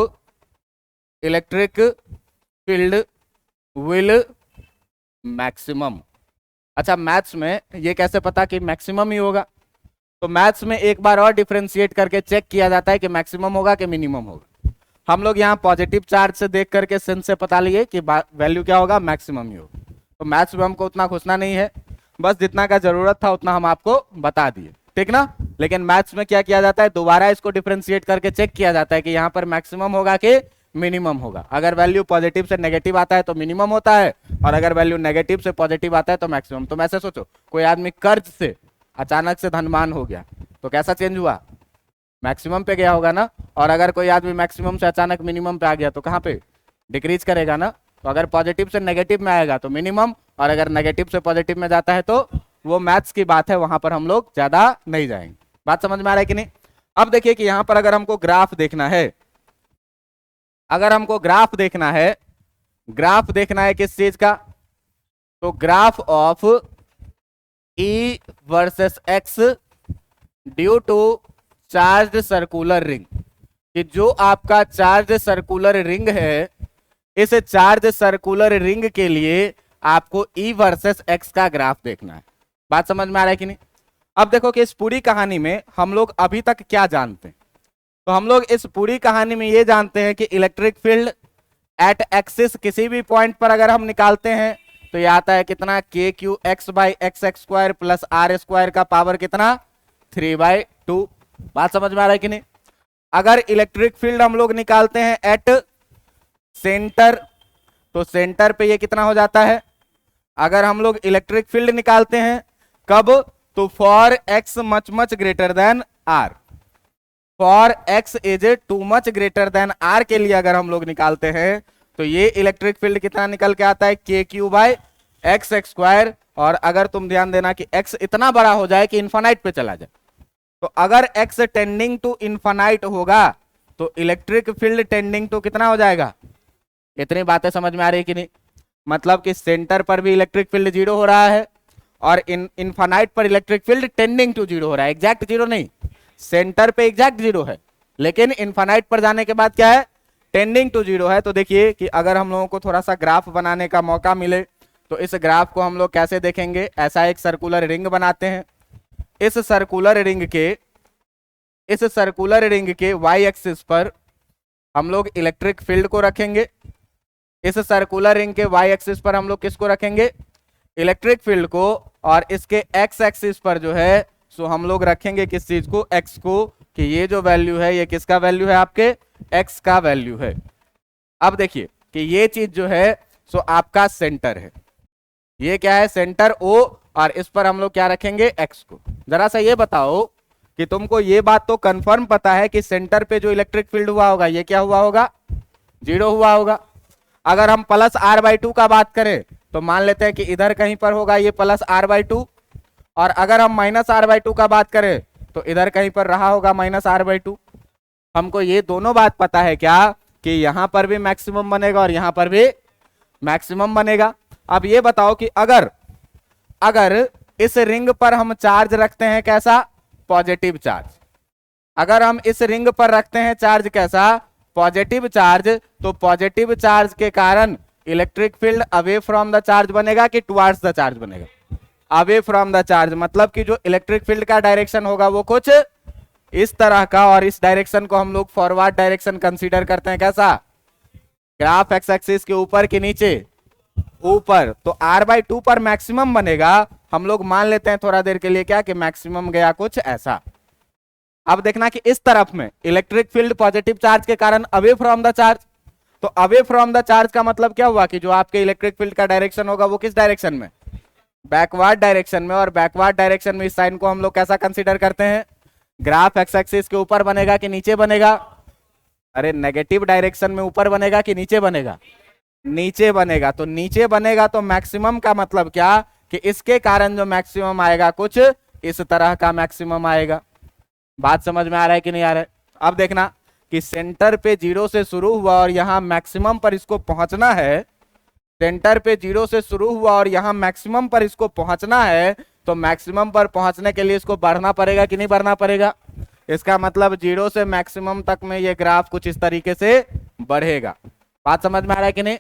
electric field will maximum. अच्छा, मैथ्स में ये कैसे पता कि मैक्सिमम ही होगा? तो मैथ्स में एक बार और डिफरेंशिएट करके चेक किया जाता है कि मैक्सिमम होगा कि मिनिमम होगा। हम लोग यहाँ पॉजिटिव चार्ज से देख करके सेंस से पता लिए कि वैल्यू क्या होगा, मैक्सिमम ही होगा। तो मैथ्स में हमको उतना घुसना नहीं है, बस जितना का जरूरत था उतना हम आपको बता दिए, ठीक ना। लेकिन मैथ्स में क्या किया जाता है, दोबारा इसको डिफरेंशिएट करके चेक किया जाता है कि यहाँ पर मैक्सिमम होगा कि मिनिमम होगा। अगर वैल्यू पॉजिटिव से नेगेटिव आता है तो मिनिमम होता है, और अगर वैल्यू नेगेटिव से पॉजिटिव आता है तो मैक्सिमम। तो ऐसे सोचो, कोई आदमी कर्ज से अचानक से धनवान हो गया तो कैसा चेंज हुआ, मैक्सिमम पे गया होगा ना। और अगर कोई आदमी मैक्सिमम से अचानक मिनिमम पे आ गया तो कहाँ पे डिक्रीज करेगा ना। तो अगर पॉजिटिव से नेगेटिव में आएगा तो मिनिमम, और अगर नेगेटिव से पॉजिटिव में जाता है तो वो मैथ्स की बात है, वहां पर हम लोग ज्यादा नहीं जाएंगे। बात समझ में आ रहा है कि नहीं? अब देखिए कि यहां पर अगर हमको ग्राफ देखना है, अगर हमको ग्राफ देखना है, ग्राफ देखना है किस चीज का, तो graph of E versus X due to charge circular ring, कि जो आपका चार्ज सर्कुलर रिंग है, इस चार्ज सर्कुलर रिंग के लिए आपको E वर्सेस X का ग्राफ देखना है। बात समझ में आ रहा है कि नहीं? अब देखो कि इस पूरी कहानी में हम लोग अभी तक क्या जानते हैं। तो हम लोग इस पूरी कहानी में ये जानते हैं कि इलेक्ट्रिक फील्ड एट एक्सिस किसी भी पॉइंट पर अगर हम निकालते हैं तो ये आता है कितना, k q x by x x square plus r square का पावर कितना, 3/2। बात समझ में आ रहा है कि नहीं? अगर इलेक्ट्रिक फील्ड हम लोग निकालते हैं एट सेंटर, तो सेंटर पे ये कितना हो जाता है। अगर हम लोग इलेक्ट्रिक फील्ड निकालते हैं कब, तो for x much much greater than r, for x is too much greater than r के लिए अगर हम लोग निकालते हैं तो ये इलेक्ट्रिक फील्ड कितना निकल के आता है, के Q by x x square. और अगर तुम ध्यान देना कि एक्स इतना बड़ा हो जाए कि इन्फानाइट पे चला जाए, तो अगर एक्स टेंडिंग टू इन्फानाइट होगा तो इलेक्ट्रिक फील्ड टेंडिंग टू कितना हो जाएगा। इतनी बातें समझ में आ रही है कि नहीं? मतलब कि सेंटर पर भी इलेक्ट्रिक फील्ड 0 हो रहा है और इन्फानाइट पर इलेक्ट्रिक फील्ड टेंडिंग टू 0 हो रहा है। एग्जैक्ट 0 नहीं, सेंटर पे एग्जैक्ट 0 है, लेकिन इन्फानाइट पर जाने के बाद क्या है, टेंडिंग टू 0 है। तो देखिए कि अगर हम लोगों को थोड़ा सा ग्राफ बनाने का मौका मिले तो इस ग्राफ को हम लोग कैसे देखेंगे। ऐसा एक सर्कुलर रिंग बनाते हैं, इस सर्कुलर रिंग के वाई एक्सिस पर हम लोग इलेक्ट्रिक फील्ड को रखेंगे, इस सर्कुलर रिंग के वाई एक्सिस पर हम लोग किसको रखेंगे, इलेक्ट्रिक फील्ड को, और इसके एक्स एक्सिस पर जो है सो हम लोग रखेंगे किस चीज को, एक्स को, कि ये जो वैल्यू है ये किसका वैल्यू है, आपके एक्स का वैल्यू है। अब देखिए कि ये चीज जो है सो आपका सेंटर है, ये क्या है, सेंटर ओ, और इस पर हम लोग क्या रखेंगे, एक्स को। जरा सा ये बताओ कि तुमको ये बात तो कंफर्म पता है कि सेंटर पे जो इलेक्ट्रिक फील्ड हुआ होगा ये क्या हुआ होगा, 0 हुआ होगा। अगर हम प्लस r/2 का बात करें तो मान लेते हैं कि इधर कहीं पर होगा ये प्लस r/2, और अगर हम माइनस r/2 का बात करें तो इधर कहीं पर रहा होगा माइनस r/2। हमको ये दोनों बात पता है क्या, कि यहां पर भी मैक्सिमम बनेगा और यहां पर भी मैक्सिमम बनेगा। अब ये बताओ कि अगर इस रिंग पर हम चार्ज रखते हैं कैसा, पॉजिटिव चार्ज, अगर हम इस रिंग पर रखते हैं चार्ज कैसा, पॉजिटिव चार्ज, तो पॉजिटिव चार्ज के कारण electric field away from the charge बनेगा कि टुवर्ड्स द चार्ज बनेगा, अवे फ्रॉम द चार्ज। मतलब कि जो इलेक्ट्रिक फील्ड का डायरेक्शन होगा वो कुछ इस तरह का, और इस डायरेक्शन को हम लोग फॉरवर्ड डायरेक्शन कंसीडर करते हैं कैसा, ग्राफ एक्स एक्सिस के ऊपर के नीचे, ऊपर। तो r/2 पर मैक्सिमम बनेगा, हम लोग मान लेते हैं थोड़ा देर के लिए क्या, कि मैक्सिमम गया कुछ ऐसा। अब देखना कि इस तरफ में इलेक्ट्रिक फील्ड पॉजिटिव चार्ज के कारण अवे फ्रॉम द चार्ज, तो अवे फ्रॉम द चार्ज का मतलब क्या हुआ, कि जो आपके इलेक्ट्रिक फील्ड का डायरेक्शन होगा वो किस डायरेक्शन में, बैकवर्ड डायरेक्शन में। और बैकवर्ड डायरेक्शन में इस साइन को हम लोग कैसा कंसीडर करते हैं, ग्राफ एक्स एक्सिस के ऊपर बनेगा कि नीचे बनेगा, अरे नेगेटिव डायरेक्शन में ऊपर बनेगा कि नीचे बनेगा, नीचे बनेगा। तो नीचे बनेगा तो मैक्सिमम का मतलब क्या, कि इसके कारण जो मैक्सिमम आएगा कुछ इस तरह का मैक्सिमम आएगा। बात समझ में आ रहा है कि नहीं आ रहा है? अब देखना कि सेंटर पे 0 से शुरू हुआ और यहां मैक्सिमम पर इसको पहुंचना है, सेंटर पे 0 से शुरू हुआ और यहां मैक्सिमम पर इसको पहुंचना है, तो मैक्सिमम पर पहुंचने के लिए इसको बढ़ना पड़ेगा कि नहीं बढ़ना पड़ेगा। इसका मतलब 0 से मैक्सिमम तक में ये ग्राफ कुछ इस तरीके से बढ़ेगा। बात समझ में आ रहा है कि नहीं?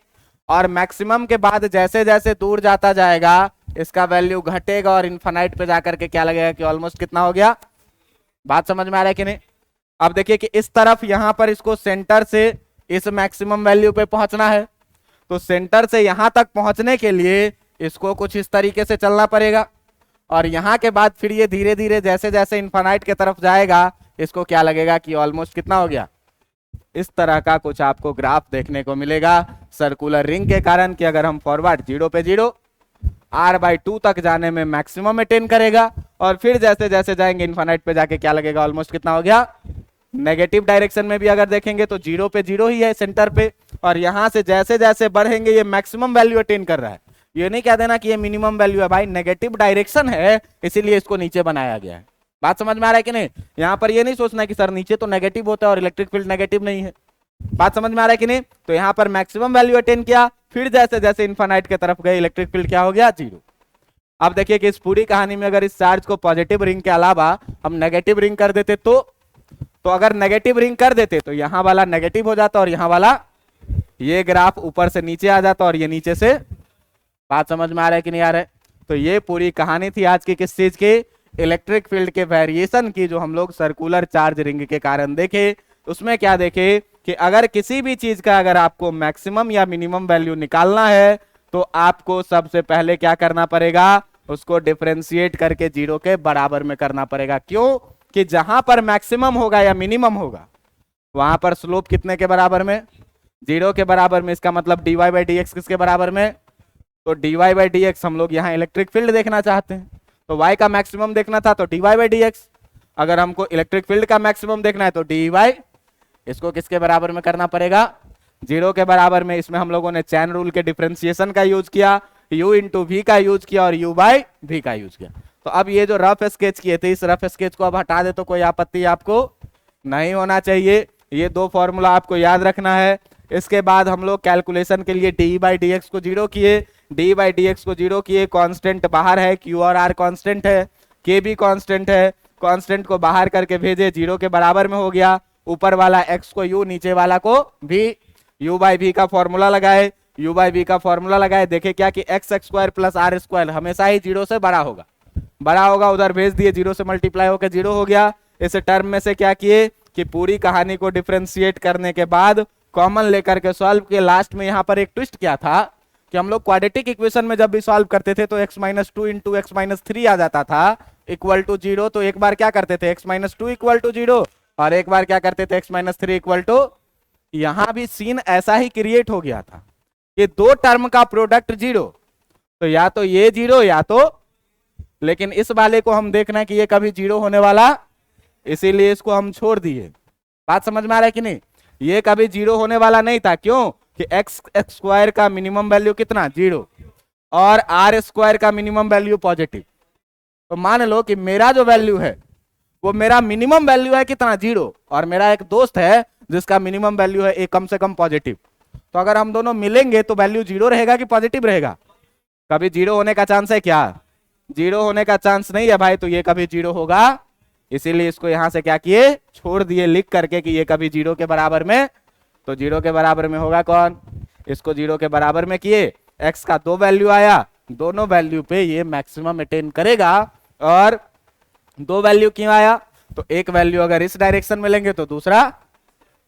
और मैक्सिमम के बाद जैसे जैसे दूर जाता जाएगा इसका वैल्यू घटेगा और इन्फानाइट पे जाकर के क्या लगेगा, कि ऑलमोस्ट कितना हो गया। बात समझ में आ रहा है कि नहीं? अब देखिए कि इस तरफ यहां पर इसको सेंटर से इस मैक्सिमम वैल्यू पे पहुंचना है, तो सेंटर से यहां तक पहुंचने के लिए इसको कुछ इस तरीके से चलना पड़ेगा, और यहां के बाद फिर ये धीरे धीरे जैसे जैसे इन्फानाइट की तरफ जाएगा इसको क्या लगेगा, कि ऑलमोस्ट कितना हो गया। इस तरह का कुछ आपको ग्राफ देखने को मिलेगा सर्कुलर रिंग के कारण, कि अगर हम फॉरवर्ड 0 पे 0 r/2 तक जाने में मैक्सिमम अटेन करेगा, और फिर जैसे जैसे जाएंगे इन्फानाइट पे जाके क्या लगेगा, ऑलमोस्ट कितना हो गया। नेगेटिव डायरेक्शन में भी अगर देखेंगे तो 0 पे 0 ही है सेंटर पे, और यहां से जैसे जैसे बढ़ेंगे ये मैक्सिमम वैल्यू अटेन कर रहा है। ये नहीं कह देना कि ये मिनिमम वैल्यू है, भाई नेगेटिव डायरेक्शन है इसीलिए इसको नीचे बनाया गया है। बात समझ में आ रहा है कि नहीं? यहाँ पर ये नहीं सोचना कि सर नीचे तो नेगेटिव होता है और इलेक्ट्रिक फील्ड नेगेटिव नहीं है। बात समझ में आ रहा है कि नहीं? तो यहाँ पर मैक्सिमम वैल्यू अटेन किया, फिर जैसे जैसे इन्फानाइट की तरफ गए इलेक्ट्रिक फील्ड क्या हो गया, 0। अब देखिए कि इस पूरी कहानी में अगर इस चार्ज को पॉजिटिव रिंग के अलावा हम नेगेटिव रिंग कर देते तो अगर नेगेटिव रिंग कर देते तो यहां वाला नेगेटिव हो जाता और यहां वाला, ये ग्राफ ऊपर से नीचे आ जाता और ये नीचे से। बात समझ में आ रहा है कि नहीं आ रहा है? तो ये पूरी कहानी थी आज की किस चीज की, इलेक्ट्रिक फील्ड के वेरिएशन की, जो हम लोग सर्कुलर चार्ज रिंग के कारण देखे। उसमें क्या देखे कि अगर किसी भी चीज का अगर आपको मैक्सिमम या मिनिमम वैल्यू निकालना है तो आपको सबसे पहले क्या करना पड़ेगा, उसको डिफरेंशिएट करके जीरो के बराबर में करना पड़ेगा। क्यों? कि जहां पर मैक्सिमम होगा या मिनिमम होगा वहां पर स्लोप कितने के बराबर में, जीरो के बराबर में। इसका मतलब dy बाई डी एक्स किसके बराबर में, तो dy बाई डी एक्स हम लोग यहाँ इलेक्ट्रिक फील्ड देखना चाहते हैं, तो y का मैक्सिमम देखना था तो dy बाई डी एक्स। अगर हमको इलेक्ट्रिक फील्ड का मैक्सिमम देखना है तो dy, इसको किसके बराबर में करना पड़ेगा, जीरो के बराबर में। इसमें हम लोगों ने चैन रूल के डिफरेंशिएशन का यूज किया, u इंटू वी का यूज किया और u बाई वी का यूज किया। तो अब ये जो रफ स्केच किए थे, इस रफ स्केच को अब हटा दे तो कोई आपत्ति आपको नहीं होना चाहिए। ये दो फॉर्मूला आपको याद रखना है। इसके बाद हम लोग कैलकुलेशन के लिए डी बाई डी एक्स को जीरो किए, डी बाई डी एक्स को जीरो किए। कांस्टेंट बाहर है, क्यू और आर कांस्टेंट है, के भी कांस्टेंट है। कांस्टेंट को बाहर करके भेजे, जीरो के बराबर में हो गया। ऊपर वाला x को u, नीचे वाला को v, u बाई v का फॉर्मूला लगाए, u बाई v का फॉर्मूला लगाए। देखे क्या कि x square plus r square हमेशा ही जीरो से बड़ा होगा, बड़ा होगा, उधर भेज दिए, जीरो से मल्टीप्लाई होकर जीरो हो गया। इस टर्म में से क्या किए कि पूरी कहानी को डिफरेंशिएट करने के बाद कॉमन लेकर के सॉल्व किए। लास्ट में यहाँ पर एक ट्विस्ट क्या था कि हम लोग क्वाड्रेटिक इक्वेशन में जब भी सॉल्व करते थे तो x minus two into x minus three आ जाता था इक्वल टू जीरो। तो एक बार क्या करते थे x minus two equal to zero और एक बार क्या करते थे x minus three equal to. यहां भी सीन ऐसा ही क्रिएट हो गया था, ये दो टर्म का प्रोडक्ट जीरो, तो या तो ये जीरो या तो, लेकिन इस वाले को हम देखना है कि ये कभी जीरो होने वाला, इसीलिए इसको हम छोड़ दिए। बात समझ में आ रहा है कि नहीं? ये कभी जीरो होने वाला नहीं था। क्यों? कि एक्स स्क्वायर का मिनिमम वैल्यू कितना, जीरो, और आर स्क्वायर का मिनिमम वैल्यू पॉजिटिव। तो मान लो कि मेरा जो वैल्यू है वो मेरा मिनिमम वैल्यू है कितना, जीरो, और मेरा एक दोस्त है जिसका मिनिमम वैल्यू है एक कम से कम पॉजिटिव। तो अगर हम दोनों मिलेंगे तो वैल्यू जीरो रहेगा कि पॉजिटिव रहेगा? कभी जीरो होने का चांस है क्या? जीरो होने का चांस नहीं है भाई, तो ये कभी जीरो होगा। इसीलिए इसको यहां से क्या किए, छोड़ दिए लिख करके कि ये कभी जीरो के बराबर में, तो जीरो के बराबर में होगा कौन, इसको जीरो के बराबर में किए। एक्स का दो वैल्यू आया, दोनों वैल्यू पे ये मैक्सिमम अटेन करेगा। और दो वैल्यू क्यों आया, तो एक वैल्यू अगर इस डायरेक्शन में लेंगे तो दूसरा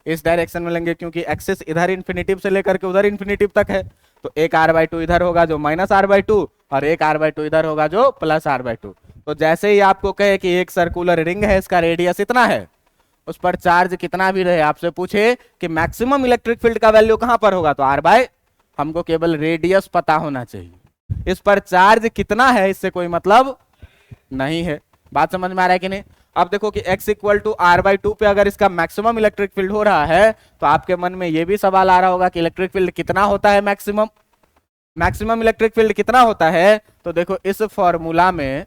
इस डायरेक्शन में लेंगे, क्योंकि एक्सिस इधर इन्फिनिटिव से लेकर के उधर इन्फिनिटिव तक है। तो एक आर बाई टू इधर होगा जो माइनस आर बाई टू, और एक आर बाई टू इधर होगा जो प्लस आर बाई टू। तो जैसे ही आपको कहे कि एक सर्कुलर रिंग है, इसका रेडियस इतना है, उस पर चार्ज कितना भी रहे, आपसे पूछे कि मैक्सिमम इलेक्ट्रिक फील्ड का वैल्यू कहां पर होगा, तो आर बाय, हमको केवल रेडियस पता होना चाहिए, इस पर चार्ज कितना है इससे कोई मतलब नहीं है। बात समझ में आ रहा है कि नहीं? अब देखो कि x equal to r by two पे अगर इसका मैक्सिमम इलेक्ट्रिक फील्ड हो रहा है तो आपके मन में ये भी सवाल आ रहा होगा कि इलेक्ट्रिक फील्ड कितना होता है, मैक्सिमम इलेक्ट्रिक फील्ड कितना होता है। तो देखो इस फॉर्मूला में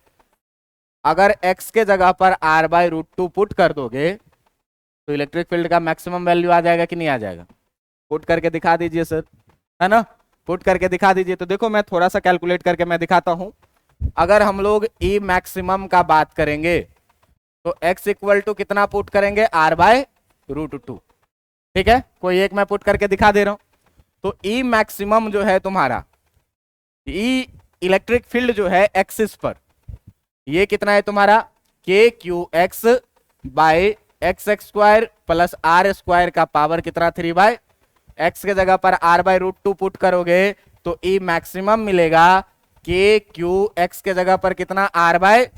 अगर x के जगह पर r by root two put कर दोगे तो इलेक्ट्रिक फील्ड का मैक्सिमम वैल्यू आ जाएगा कि नहीं आ जाएगा? पुट करके दिखा दीजिए सर, है ना, पुट करके दिखा दीजिए। तो देखो मैं थोड़ा सा कैलकुलेट करके मैं दिखाता हूं। अगर हम लोग ई मैक्सिमम का बात करेंगे तो x इक्वल टू कितना पुट करेंगे, r बाय रूट टू, ठीक है, कोई एक मैं पुट करके दिखा दे रहा हूं। तो ई मैक्सिमम जो है तुम्हारा, ई इलेक्ट्रिक फील्ड जो है एक्सिस पर, ये कितना है तुम्हारा, k q x by x square plus r square का पावर कितना, 3 बाय एक्स के जगह पर r by root two put करोगे तो ई मैक्सिमम मिलेगा के क्यू एक्स के जगह पर कितना, r बाय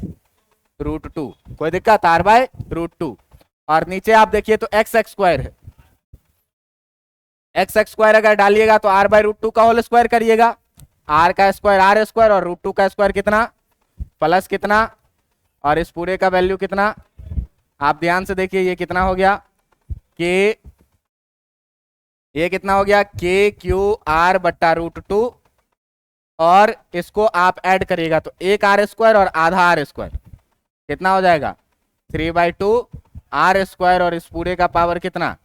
रूट टू, कोई दिक्कत, r बाय रूट टू। और नीचे आप देखिए तो एक्स स्क्वायर है, एक्स स्क्वायर अगर डालिएगा तो r बाय रूट टू का होल स्क्वायर करिएगा, r का स्क्वायर आर स्क्वायर और रूट टू का स्क्वायर कितना, प्लस कितना, और इस पूरे का वैल्यू कितना, आप ध्यान से देखिए ये कितना हो गया, के, ये कितना हो गया, के क्यू आर बट्टा रूट टू, और इसको आप ऐड करिएगा तो एक आर स्क्वायर और आधा आर स्क्वायर कितना हो जाएगा, 3 बाई टू आर स्क्वायर, और इस पूरे का पावर कितना,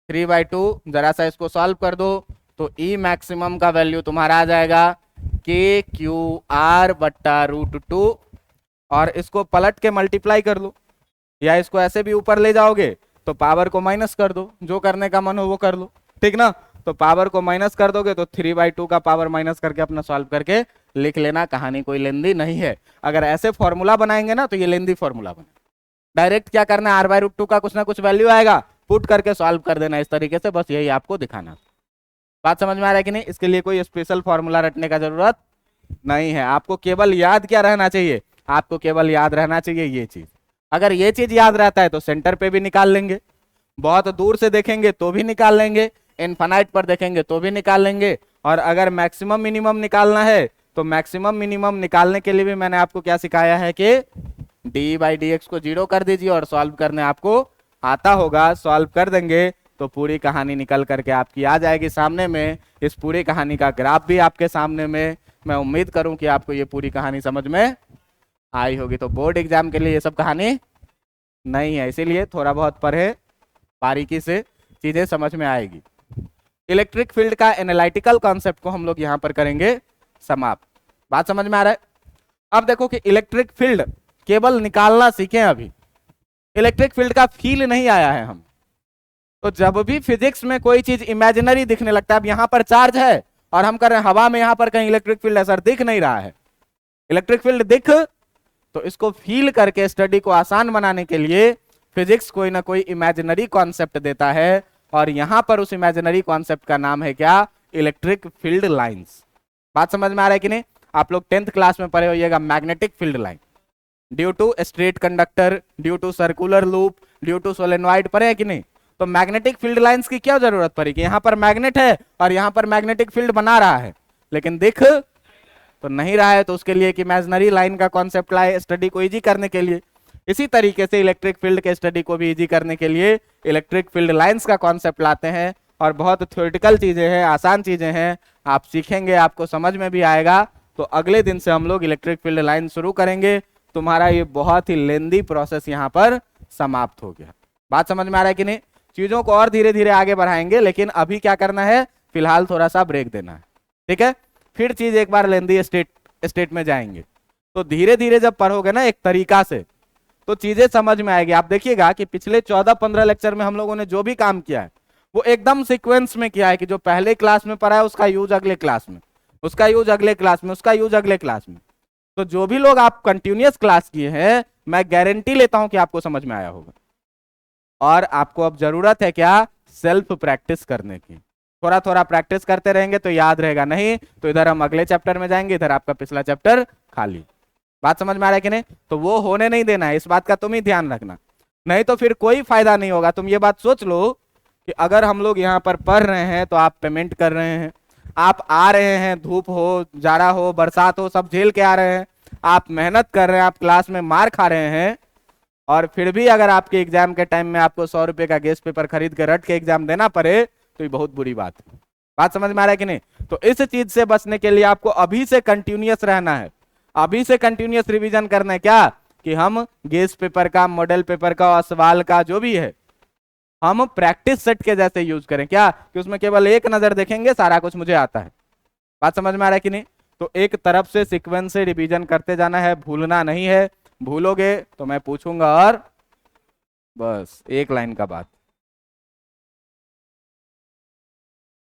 3 बाई टू। जरा सा इसको सॉल्व कर दो तो ई मैक्सिमम का वैल्यू तुम्हारा आ जाएगा के क्यू आर बट्टा √2 और इसको पलट के मल्टीप्लाई कर लो, या इसको ऐसे भी ऊपर ले जाओगे तो पावर को माइनस कर दो, जो करने का मन हो वो कर लो, ठीक ना। तो पावर को माइनस कर दोगे तो 3/2 का पावर माइनस करके अपना सॉल्व करके लिख लेना, कहानी कोई लेंदी नहीं है। अगर ऐसे फॉर्मूला बनाएंगे ना तो ये लेंदी फॉर्मूला बने। डायरेक्ट क्या करना है, r/√2 का कुछ ना कुछ वैल्यू आएगा, पुट करके सॉल्व कर देना इस तरीके से, बस यही आपको दिखाना। बात समझ में आ रहा है कि नहीं? इसके लिए कोई स्पेशल फॉर्मूला रटने का जरूरत नहीं है। आपको केवल याद क्या रहना चाहिए, आपको केवल याद रहना चाहिए ये चीज। अगर ये चीज याद रहता है तो सेंटर पे भी निकाल लेंगे, बहुत दूर से देखेंगे तो भी निकाल लेंगे, इनफाइनाइट पर देखेंगे तो भी निकाल लेंगे, और अगर मैक्सिमम मिनिमम निकालना है तो मैक्सिमम मिनिमम निकालने के लिए भी मैंने आपको क्या सिखाया है कि d/dx को 0 कर दीजिए और सॉल्व करने आपको आता होगा। सॉल्व कर देंगे तो पूरी कहानी निकल करके आपकी आ जाएगी सामने में। इस पूरी कहानी का ग्राफ भी आपके सामने में। मैं उम्मीद करूं कि आपको ये पूरी कहानी समझ में आई होगी। तो बोर्ड एग्जाम के लिए ये सब कहानी नहीं है, इसीलिए थोड़ा बहुत पढ़े, बारीकी से चीजें समझ में आएगी। इलेक्ट्रिक फील्ड का एनालिटिकल कॉन्सेप्ट को हम लोग यहाँ पर करेंगे समाप्त। बात समझ में आ रहा है? अब देखो कि इलेक्ट्रिक फील्ड केवल निकालना सीखें, अभी इलेक्ट्रिक फील्ड का फील नहीं आया है हम। तो जब भी फिजिक्स में कोई चीज इमेजिनरी दिखने लगता है, अब यहाँ पर चार्ज है और हम कर रहे हैं हवा में, यहाँ पर कहीं इलेक्ट्रिक फील्ड है सर, दिख नहीं रहा है। इलेक्ट्रिक फील्ड दिख, तो इसको फील करके स्टडी को आसान बनाने के लिए फिजिक्स कोई ना कोई इमेजिनरी कॉन्सेप्ट देता है, और यहां पर उस इमेजिनरी कॉन्सेप्ट का नाम है क्या, इलेक्ट्रिक फील्ड लाइंस। बात समझ में आ रहा है कि नहीं? आप लोग 10th क्लास में पढ़े होइएगा magnetic field line, due to straight conductor, due to circular loop, due to solenoid, पढ़े है कि नहीं? तो मैग्नेटिक फील्ड लाइंस की क्या जरूरत पड़ेगी, यहाँ पर मैग्नेट है और यहाँ पर मैग्नेटिक फील्ड बना रहा है, लेकिन दिख तो नहीं रहा है, तो उसके लिए एक इमेजिनरी लाइन का कॉन्सेप्ट लाए स्टडी को इजी करने के लिए। इसी तरीके से इलेक्ट्रिक फील्ड के स्टडी को भी इजी करने के लिए इलेक्ट्रिक फील्ड लाइंस का कॉन्सेप्ट लाते हैं, और बहुत थ्योरेटिकल चीजें हैं, आसान चीजें हैं, आप सीखेंगे, आपको समझ में भी आएगा। तो अगले दिन से हम लोग इलेक्ट्रिक फील्ड लाइन शुरू करेंगे। तुम्हारा ये बहुत ही लेंदी प्रोसेस यहाँ पर समाप्त हो गया। बात समझ में आ रहा है कि नहीं? चीजों को और धीरे धीरे आगे बढ़ाएंगे, लेकिन अभी क्या करना है, फिलहाल थोड़ा सा ब्रेक देना है, ठीक है? फिर चीज एक बार लेंदी स्टेट में जाएंगे, तो धीरे धीरे जब पढ़ोगे ना एक तरीका से, तो चीजें समझ में आएगी। आप देखिएगा कि पिछले 14-15 लेक्चर में हम लोगों ने जो भी काम किया है वो एकदम सीक्वेंस में किया है, कि जो पहले क्लास में पढ़ा है उसका यूज अगले क्लास में, उसका यूज अगले क्लास में, उसका यूज अगले क्लास में। तो जो भी लोग आप कंटिन्यूअस क्लास किए हैं, मैं गारंटी लेता हूं कि आपको समझ में आया होगा। और आपको अब जरूरत है क्या, सेल्फ प्रैक्टिस करने की। थोड़ा थोड़ा प्रैक्टिस करते रहेंगे तो याद रहेगा, नहीं तो इधर हम अगले चैप्टर में जाएंगे, इधर आपका पिछला चैप्टर खाली। बात समझ में आ रहा है कि नहीं? तो वो होने नहीं देना है, इस बात का तुम ही ध्यान रखना, नहीं तो फिर कोई फायदा नहीं होगा। तुम ये बात सोच लो कि अगर हम लोग यहाँ पर पढ़ रहे हैं तो आप पेमेंट कर रहे हैं, आप आ रहे हैं, धूप हो, जाड़ा हो, बरसात हो, सब झेल के आ रहे हैं, आप मेहनत कर रहे हैं, आप क्लास में मार खा रहे हैं, और फिर भी अगर आपके एग्जाम के टाइम में आपको 100 रुपए का गेस्ट पेपर खरीद के रट के एग्जाम देना पड़े, तो ये बहुत बुरी बात है। बात समझ में आ रहा है कि नहीं? तो इस चीज से बचने के लिए आपको अभी से कंटिन्यूअस रहना है, अभी से कंटिन्यूअस रिवीजन करना है। क्या कि हम गेस्ट पेपर का, मॉडल पेपर का और सवाल का जो भी है, हम प्रैक्टिस सेट के जैसे यूज करें, क्या कि उसमें केवल एक नजर देखेंगे, सारा कुछ मुझे आता है। बात समझ में आ रहा है कि नहीं? तो एक तरफ से सीक्वेंस से रिवीजन करते जाना है, भूलना नहीं है। भूलोगे तो मैं पूछूंगा और बस एक लाइन का बात।